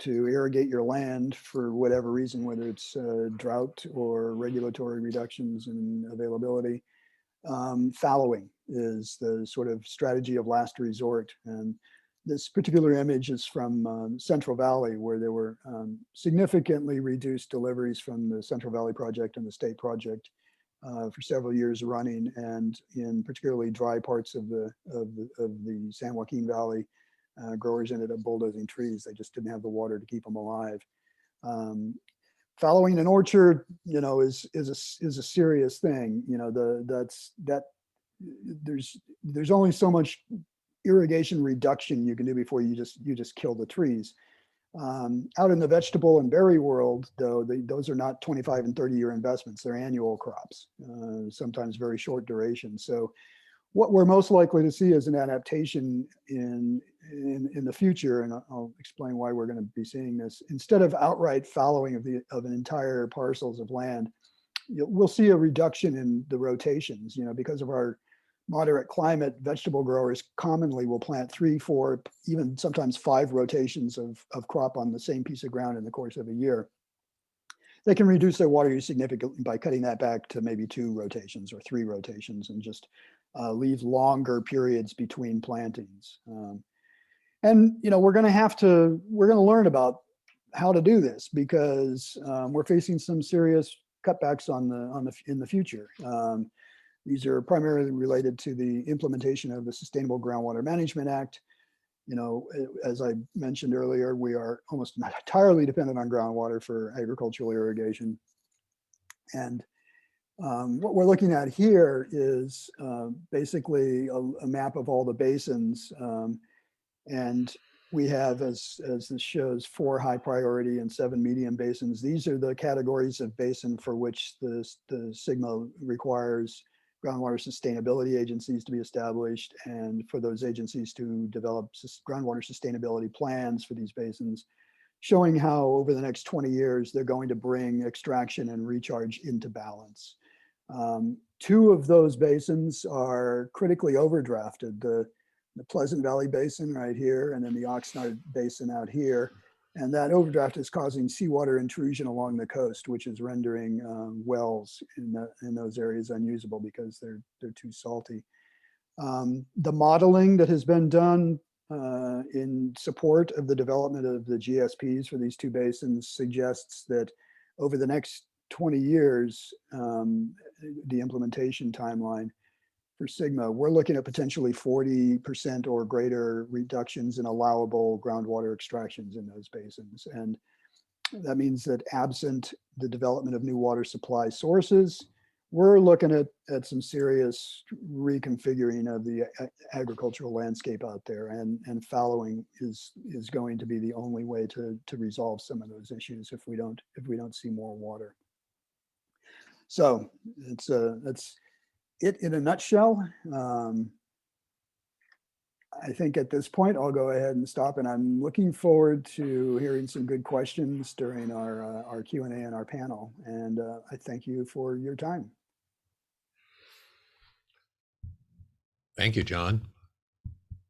to irrigate your land for whatever reason, whether it's drought or regulatory reductions in availability, fallowing is the sort of strategy of last resort. And this particular image is from Central Valley, where there were significantly reduced deliveries from the Central Valley Project and the state project for several years running, and in particularly dry parts of the San Joaquin Valley, growers ended up bulldozing trees. They just didn't have the water to keep them alive. Fallowing an orchard, is a serious thing. There's only so much irrigation reduction you can do before you just kill the trees. Out in the vegetable and berry world, though, those are not 25 and 30-year investments. They're annual crops, sometimes very short duration. So what we're most likely to see is an adaptation in the future, and I'll explain why we're going to be seeing this. Instead of outright fallowing of an entire parcels of land, we'll see a reduction in the rotations. Because of our moderate climate, vegetable growers commonly will plant 3, 4, even sometimes 5 rotations of crop on the same piece of ground in the course of a year. They can reduce their water use significantly by cutting that back to maybe 2 rotations or 3 rotations, and just leave longer periods between plantings. And we're going to learn about how to do this, because we're facing some serious cutbacks in the future. These are primarily related to the implementation of the Sustainable Groundwater Management Act. As I mentioned earlier, we are almost entirely dependent on groundwater for agricultural irrigation. And what we're looking at here is basically a map of all the basins. And we have, as this shows, 4 high priority and 7 medium basins. These are the categories of basin for which the SGMA requires groundwater sustainability agencies to be established, and for those agencies to develop groundwater sustainability plans for these basins, showing how over the next 20 years, they're going to bring extraction and recharge into balance. Two of those basins are critically overdrafted, the Pleasant Valley Basin right here, and then the Oxnard Basin out here. And that overdraft is causing seawater intrusion along the coast, which is rendering wells in those areas unusable because they're too salty. The modeling that has been done in support of the development of the GSPs for these two basins suggests that over the next 20 years, the implementation timeline for Sigma, we're looking at potentially 40% or greater reductions in allowable groundwater extractions in those basins. And that means that absent the development of new water supply sources, we're looking at some serious reconfiguring of the agricultural landscape out there, and fallowing is going to be the only way to resolve some of those issues if we don't see more water. So that's it in a nutshell. I think at this point I'll go ahead and stop, and I'm looking forward to hearing some good questions during our Q&A and our panel. And I thank you for your time. Thank you, John.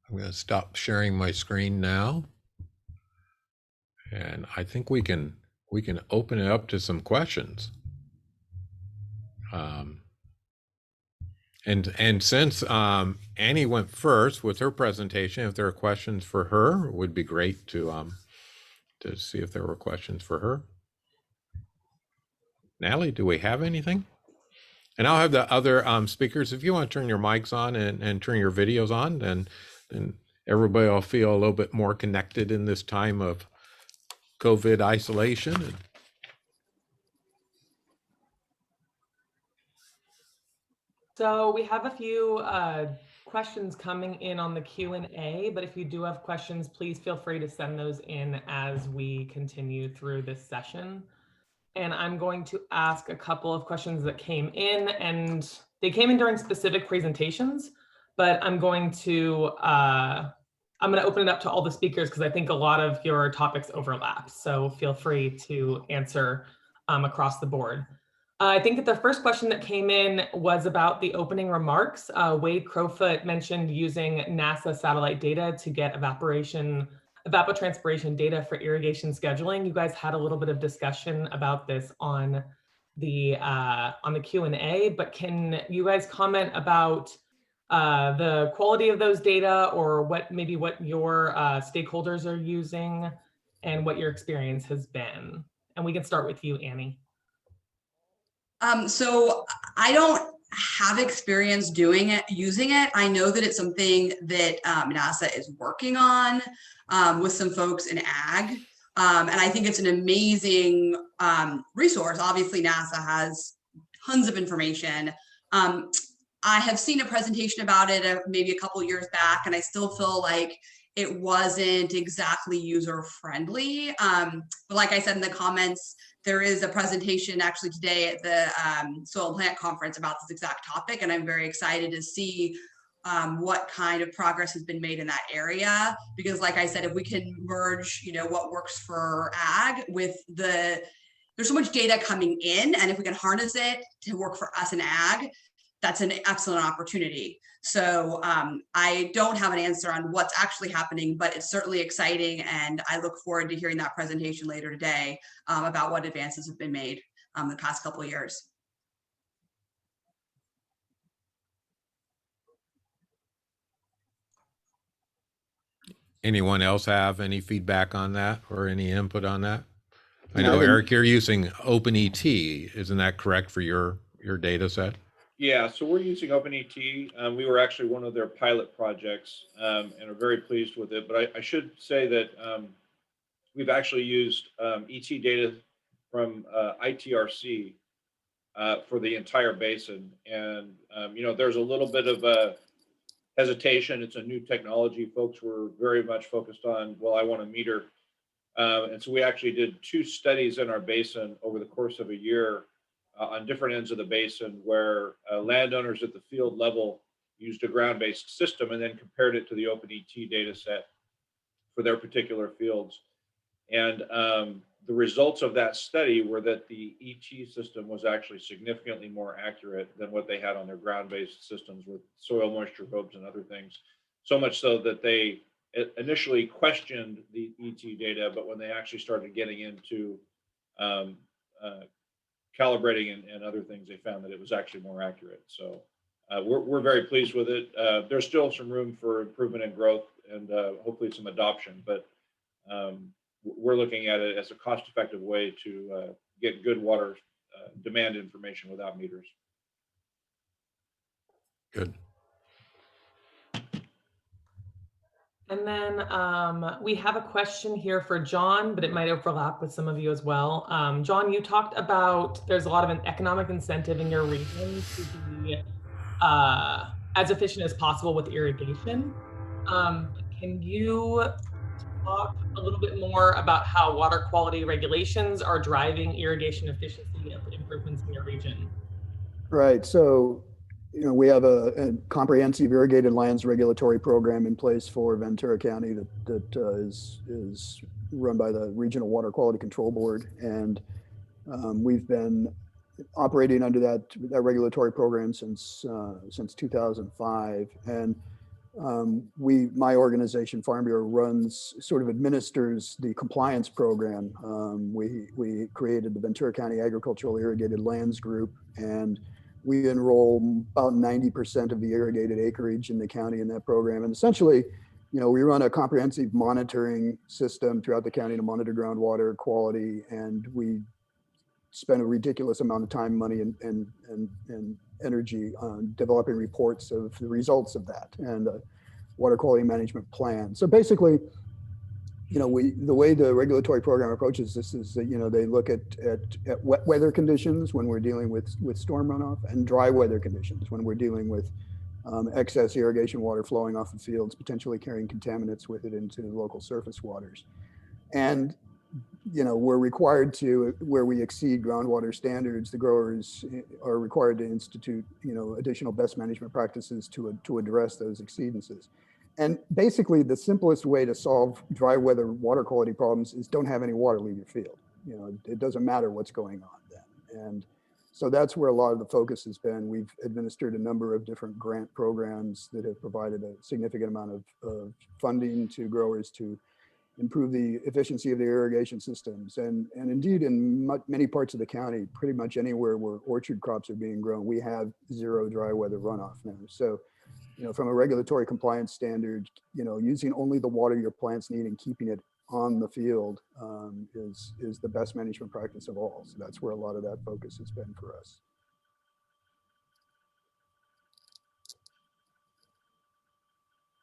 I'm going to stop sharing my screen now. And I think we can open it up to some questions. And since Annie went first with her presentation, if there are questions for her, it would be great to see if there were questions for her. Natalie, do we have anything? And I'll have the other speakers, if you want to turn your mics on and turn your videos on, then everybody will feel a little bit more connected in this time of COVID isolation. So we have a few questions coming in on the Q&A, but if you do have questions, please feel free to send those in as we continue through this session. And I'm going to ask a couple of questions that came in, and they came in during specific presentations, but I'm going to open it up to all the speakers because I think a lot of your topics overlap. So feel free to answer across the board. I think that the first question that came in was about the opening remarks. Wade Crowfoot mentioned using NASA satellite data to get evapotranspiration data for irrigation scheduling. You guys had a little bit of discussion about this on the Q&A, but can you guys comment about the quality of those data, or what your stakeholders are using and what your experience has been? And we can start with you, Annie. So I don't have experience using it. I know that it's something that NASA is working on with some folks in ag. And I think it's an amazing resource. Obviously, NASA has tons of information. I have seen a presentation about it maybe a couple of years back, and I still feel like it wasn't exactly user-friendly. But like I said in the comments, there is a presentation actually today at the Soil and Plant Conference about this exact topic, and I'm very excited to see what kind of progress has been made in that area. Because like I said, if we can merge, what works for ag with there's so much data coming in, and if we can harness it to work for us in ag, that's an excellent opportunity. So I don't have an answer on what's actually happening, but it's certainly exciting. And I look forward to hearing that presentation later today about what advances have been made the past couple of years. Anyone else have any feedback on that or any input on that? I know, Eric, you're using OpenET. Isn't that correct for your data set? Yeah, so we're using OpenET. We were actually one of their pilot projects and are very pleased with it. But I should say that we've actually used ET data from ITRC for the entire basin. And, there's a little bit of a hesitation. It's a new technology. Folks were very much focused on, well, I want a meter. And so we actually did 2 studies in our basin over the course of a year on different ends of the basin, where landowners at the field level used a ground-based system and then compared it to the OpenET data set for their particular fields. And the results of that study were that the ET system was actually significantly more accurate than what they had on their ground-based systems with soil moisture probes and other things. So much so that they initially questioned the ET data, but when they actually started getting into calibrating and other things, they found that it was actually more accurate. So we're very pleased with it. There's still some room for improvement and growth and hopefully some adoption, but we're looking at it as a cost-effective way to get good water demand information without meters. Good. And then we have a question here for John, but it might overlap with some of you as well. John, you talked about there's a lot of an economic incentive in your region to be as efficient as possible with irrigation. Can you talk a little bit more about how water quality regulations are driving irrigation efficiency improvements in your region? Right. So, we have a comprehensive irrigated lands regulatory program in place for Ventura County that is run by the Regional Water Quality Control Board, and we've been operating under that regulatory program since 2005. And my organization, Farm Bureau, administers the compliance program. We created the Ventura County Agricultural Irrigated Lands Group, and we enroll about 90% of the irrigated acreage in the county in that program. And essentially, we run a comprehensive monitoring system throughout the county to monitor groundwater quality, and we spend a ridiculous amount of time, money, and energy on developing reports of the results of that and a water quality management plan. So basically, the way the regulatory program approaches this is that, they look at wet weather conditions when we're dealing with storm runoff, and dry weather conditions when we're dealing with excess irrigation water flowing off the fields, potentially carrying contaminants with it into local surface waters. And we're required to, where we exceed groundwater standards, the growers are required to institute, additional best management practices to address those exceedances. And basically, the simplest way to solve dry weather water quality problems is don't have any water leave your field. It doesn't matter what's going on then. And so that's where a lot of the focus has been. We've administered a number of different grant programs that have provided a significant amount of funding to growers to improve the efficiency of the irrigation systems. And indeed, in many parts of the county, pretty much anywhere where orchard crops are being grown, we have zero dry weather runoff now. So, from a regulatory compliance standard, using only the water your plants need and keeping it on the field is the best management practice of all. So that's where a lot of that focus has been for us.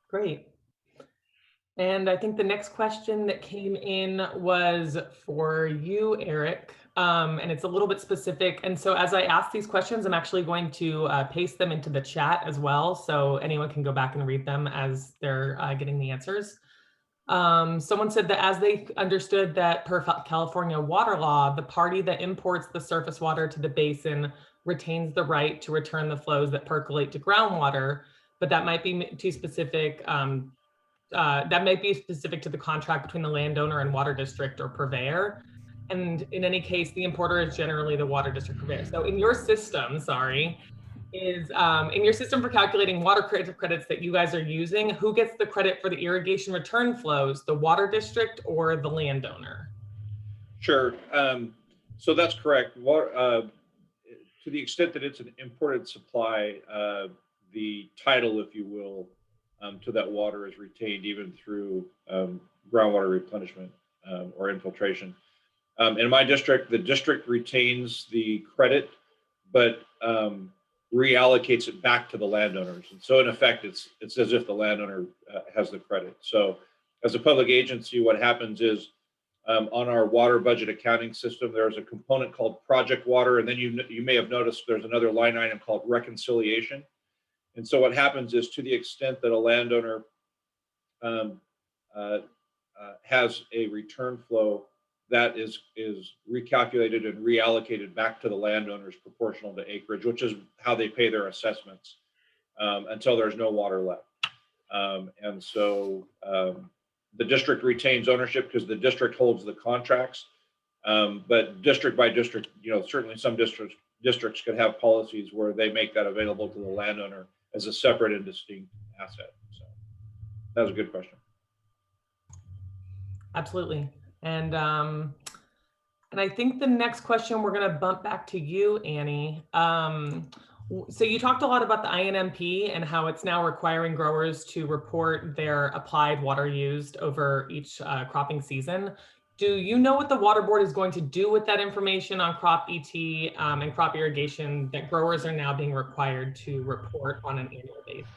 Great. And I think the next question that came in was for you, Eric, and it's a little bit specific. And so as I ask these questions, I'm actually going to paste them into the chat as well, so anyone can go back and read them as they're getting the answers. Someone said that as they understood that per California water law, the party that imports the surface water to the basin retains the right to return the flows that percolate to groundwater, but that might be too specific. That might be specific to the contract between the landowner and water district or purveyor. And in any case, the importer is generally the water district purveyor. So in your system, in your system for calculating water credits that you guys are using, who gets the credit for the irrigation return flows, the water district or the landowner? Sure. So that's correct. To the extent that it's an imported supply, the title, if you will, to that water is retained even through groundwater replenishment or infiltration. In my district, the district retains the credit, but reallocates it back to the landowners. And so in effect, it's as if the landowner has the credit. So as a public agency, what happens is on our water budget accounting system, there's a component called project water. And then you may have noticed there's another line item called reconciliation. And so what happens is, to the extent that a landowner has a return flow, that is recalculated and reallocated back to the landowners proportional to acreage, which is how they pay their assessments until there's no water left. And so the district retains ownership because the district holds the contracts. But district by district, certainly some districts could have policies where they make that available to the landowner as a separate and distinct asset. So that was a good question. Absolutely. And I think the next question we're going to bump back to you, Annie. So you talked a lot about the INMP and how it's now requiring growers to report their applied water used over each cropping season. Do you know what the Water Board is going to do with that information on crop ET and crop irrigation that growers are now being required to report on an annual basis?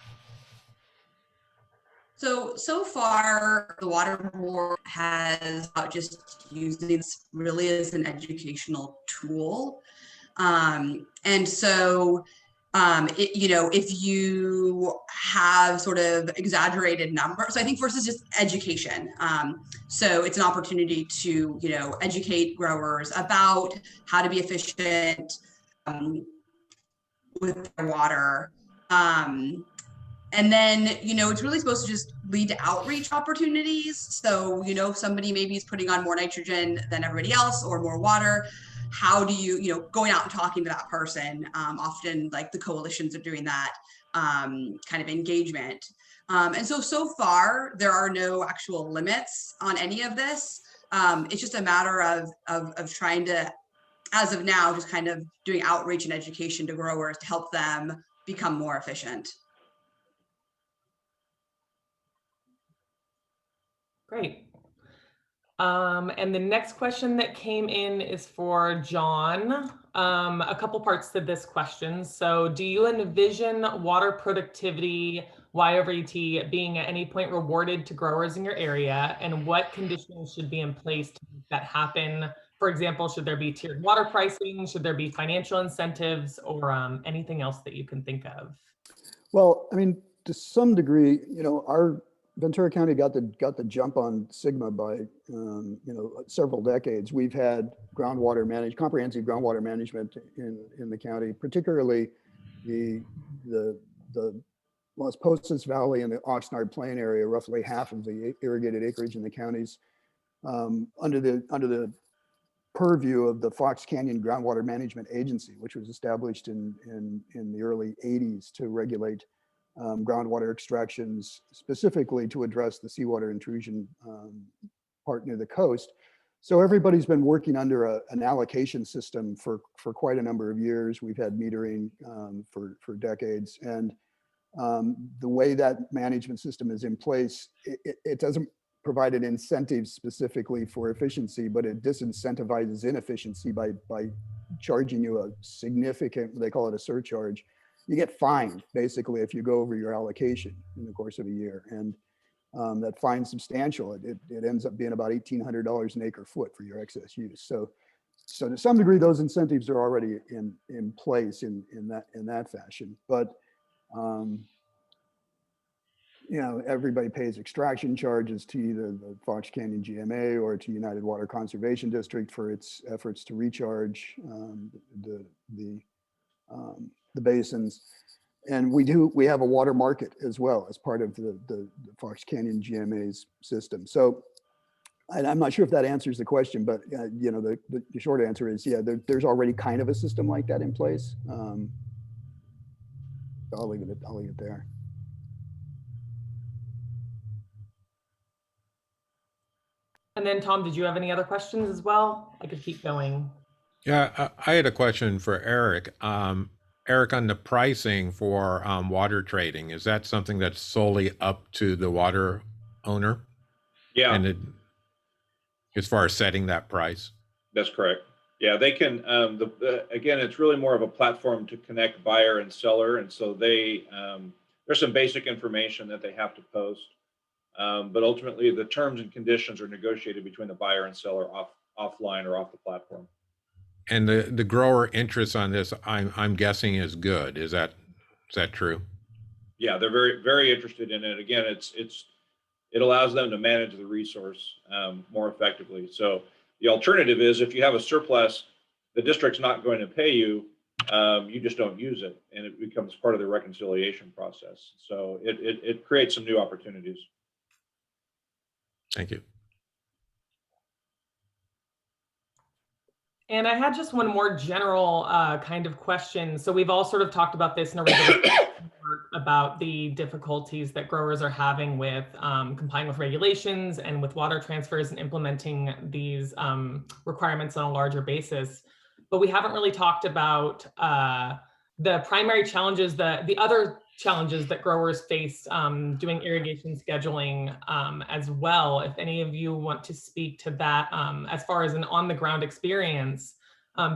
So far, the Water Board has just using this really as an educational tool. And so, if you have sort of exaggerated numbers, so I think first is just education. So it's an opportunity to, educate growers about how to be efficient with their water. And then, it's really supposed to just lead to outreach opportunities. So, somebody maybe is putting on more nitrogen than everybody else or more water. How do you, going out and talking to that person, often like the coalitions are doing that kind of engagement. And so far, there are no actual limits on any of this. It's just a matter of trying to, as of now, just kind of doing outreach and education to growers to help them become more efficient. Great. And the next question that came in is for John. A couple parts to this question. So do you envision water productivity, Y over ET, being at any point rewarded to growers in your area? And what conditions should be in place to make that happen? For example, should there be tiered water pricing? Should there be financial incentives or anything else that you can think of? Well, I mean, to some degree, our Ventura County got the jump on Sigma by several decades. We've had comprehensive groundwater management in the county, particularly the Las Posas Valley and the Oxnard Plain area. Roughly half of the irrigated acreage in the counties under the purview of the Fox Canyon Groundwater Management Agency, which was established in the early 80s to regulate groundwater extractions, specifically to address the seawater intrusion part near the coast. So everybody's been working under an allocation system for quite a number of years. We've had metering for decades. And the way that management system is in place, it doesn't provide an incentive specifically for efficiency, but it disincentivizes inefficiency by charging you a significant, they call it a surcharge. You get fined basically if you go over your allocation in the course of a year, and that fine's substantial. It ends up being about $1,800 an acre foot for your excess use. So to some degree, those incentives are already in place in that fashion. But everybody pays extraction charges to either the Fox Canyon GMA or to United Water Conservation District for its efforts to recharge the basins. And we have a water market as well as part of the Fox Canyon GMA's system. So I'm not sure if that answers the question, but the short answer is, yeah, there's already kind of a system like that in place. So I'll leave it there. And then Tom, did you have any other questions as well? I could keep going. Yeah, I had a question for Eric. Eric, on the pricing for water trading, is that something that's solely up to the water owner? Yeah. And as far as setting that price? That's correct. Yeah, they can, again, it's really more of a platform to connect buyer and seller. And so there's some basic information that they have to post. But ultimately, the terms and conditions are negotiated between the buyer and seller offline or off the platform. And the grower interest on this, I'm guessing, is good. Is that true? Yeah, they're very, very interested in it. Again, it allows them to manage the resource more effectively. So the alternative is if you have a surplus, the district's not going to pay you. You just don't use it, and it becomes part of the reconciliation process. So it creates some new opportunities. Thank you. And I had just one more general kind of question. So we've all sort of talked about this in a regular about the difficulties that growers are having with complying with regulations and with water transfers and implementing these requirements on a larger basis. But we haven't really talked about the primary challenges, the other challenges that growers face doing irrigation scheduling as well. If any of you want to speak to that as far as an on-the-ground experience,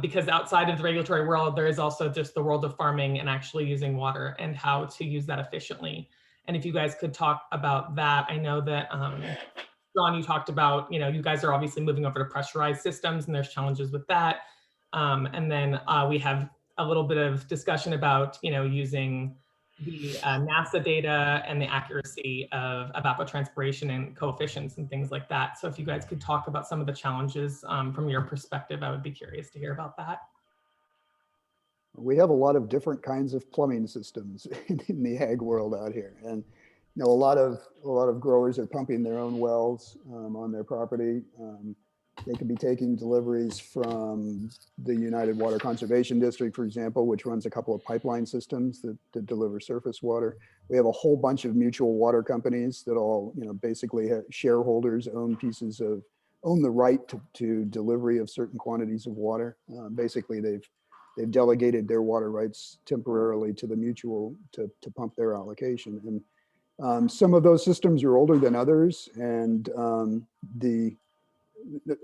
because outside of the regulatory world, there is also just the world of farming and actually using water and how to use that efficiently. And if you guys could talk about that, I know that John, you talked about, you guys are obviously moving over to pressurized systems and there's challenges with that. And then we have a little bit of discussion about, using the NASA data and the accuracy of evapotranspiration and coefficients and things like that. So if you guys could talk about some of the challenges from your perspective, I would be curious to hear about that. We have a lot of different kinds of plumbing systems in the ag world out here, and a lot of growers are pumping their own wells on their property. They could be taking deliveries from the United Water Conservation District, for example, which runs a couple of pipeline systems that deliver surface water. We have a whole bunch of mutual water companies that all, basically have shareholders own the right to delivery of certain quantities of water. Basically, they've delegated their water rights temporarily to the mutual to pump their allocation. And some of those systems are older than others, and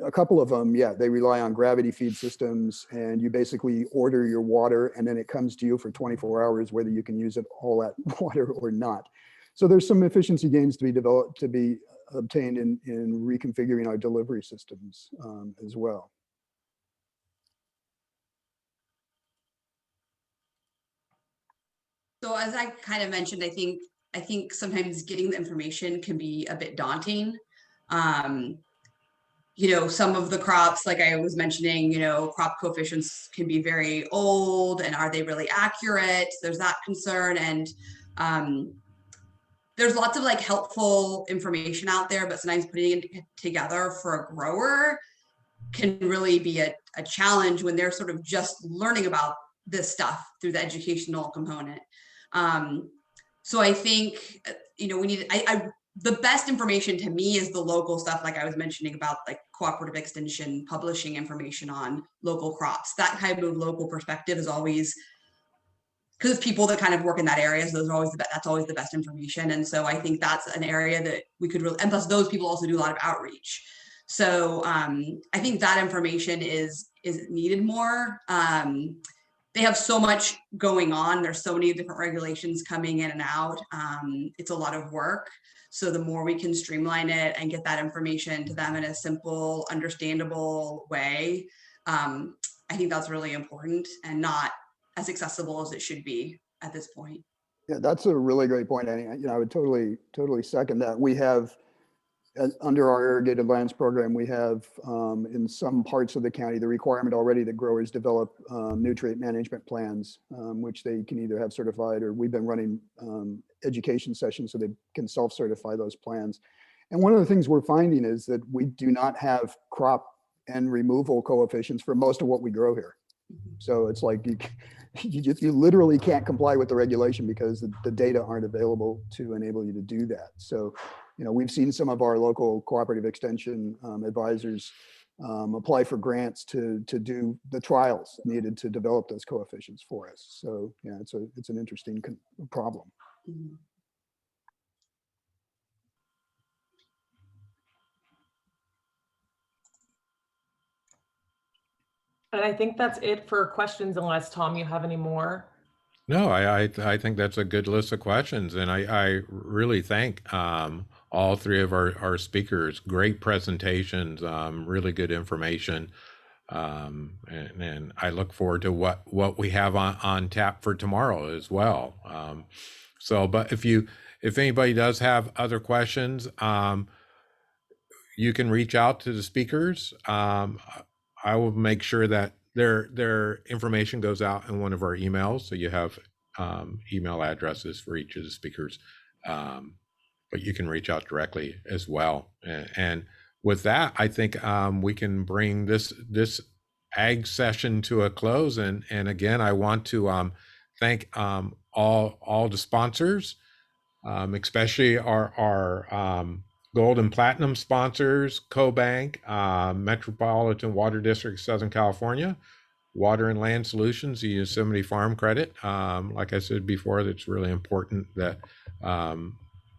a couple of them, they rely on gravity feed systems, and you basically order your water and then it comes to you for 24 hours, whether you can use it all that water or not. So there's some efficiency gains to be obtained in reconfiguring our delivery systems as well. So as I kind of mentioned, I think sometimes getting the information can be a bit daunting. Some of the crops, like I was mentioning, crop coefficients can be very old, and are they really accurate? There's that concern. And there's lots of helpful information out there, but sometimes putting it together for a grower can really be a challenge when they're sort of just learning about this stuff through the educational component. So I think, we need, the best information to me is the local stuff, like I was mentioning about cooperative extension publishing information on local crops. That kind of local perspective is always, because people that kind of work in that area, so that's always the best information. And so I think that's an area that we could really, and plus those people also do a lot of outreach. So I think that information is needed more. They have so much going on. There's so many different regulations coming in and out. It's a lot of work. So the more we can streamline it and get that information to them in a simple, understandable way, I think that's really important and not as accessible as it should be at this point. Yeah, that's a really great point, Annie. I would totally second that. We have, under our irrigated lands program, we have in some parts of the county the requirement already that growers develop nutrient management plans, which they can either have certified, or we've been running education sessions so they can self-certify those plans. And one of the things we're finding is that we do not have crop and removal coefficients for most of what we grow here. So it's like you literally can't comply with the regulation because the data aren't available to enable you to do that. So we've seen some of our local cooperative extension advisors apply for grants to do the trials needed to develop those coefficients for us. So yeah, it's an interesting problem. Mm-hmm. And I think that's it for questions, unless Tom, you have any more? No, I think that's a good list of questions, and I really thank all three of our speakers. Great presentations, really good information, and I look forward to what we have on tap for tomorrow as well. But if anybody does have other questions, you can reach out to the speakers. I will make sure that their information goes out in one of our emails, so you have email addresses for each of the speakers. but you can reach out directly as well. And with that, I think we can bring this ag session to a close. And again, I want to thank all the sponsors, especially our gold and platinum sponsors, CoBank, Metropolitan Water District, Southern California, Water and Land Solutions, the Yosemite Farm Credit. Like I said before, that's really important that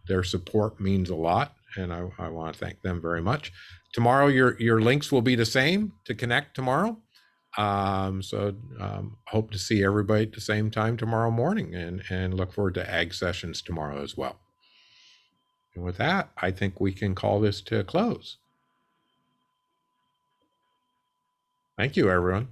their support means a lot, and I want to thank them very much. Tomorrow, your links will be the same to connect tomorrow. Hope to see everybody at the same time tomorrow morning, and look forward to ag sessions tomorrow as well. And with that, I think we can call this to a close. Thank you, everyone.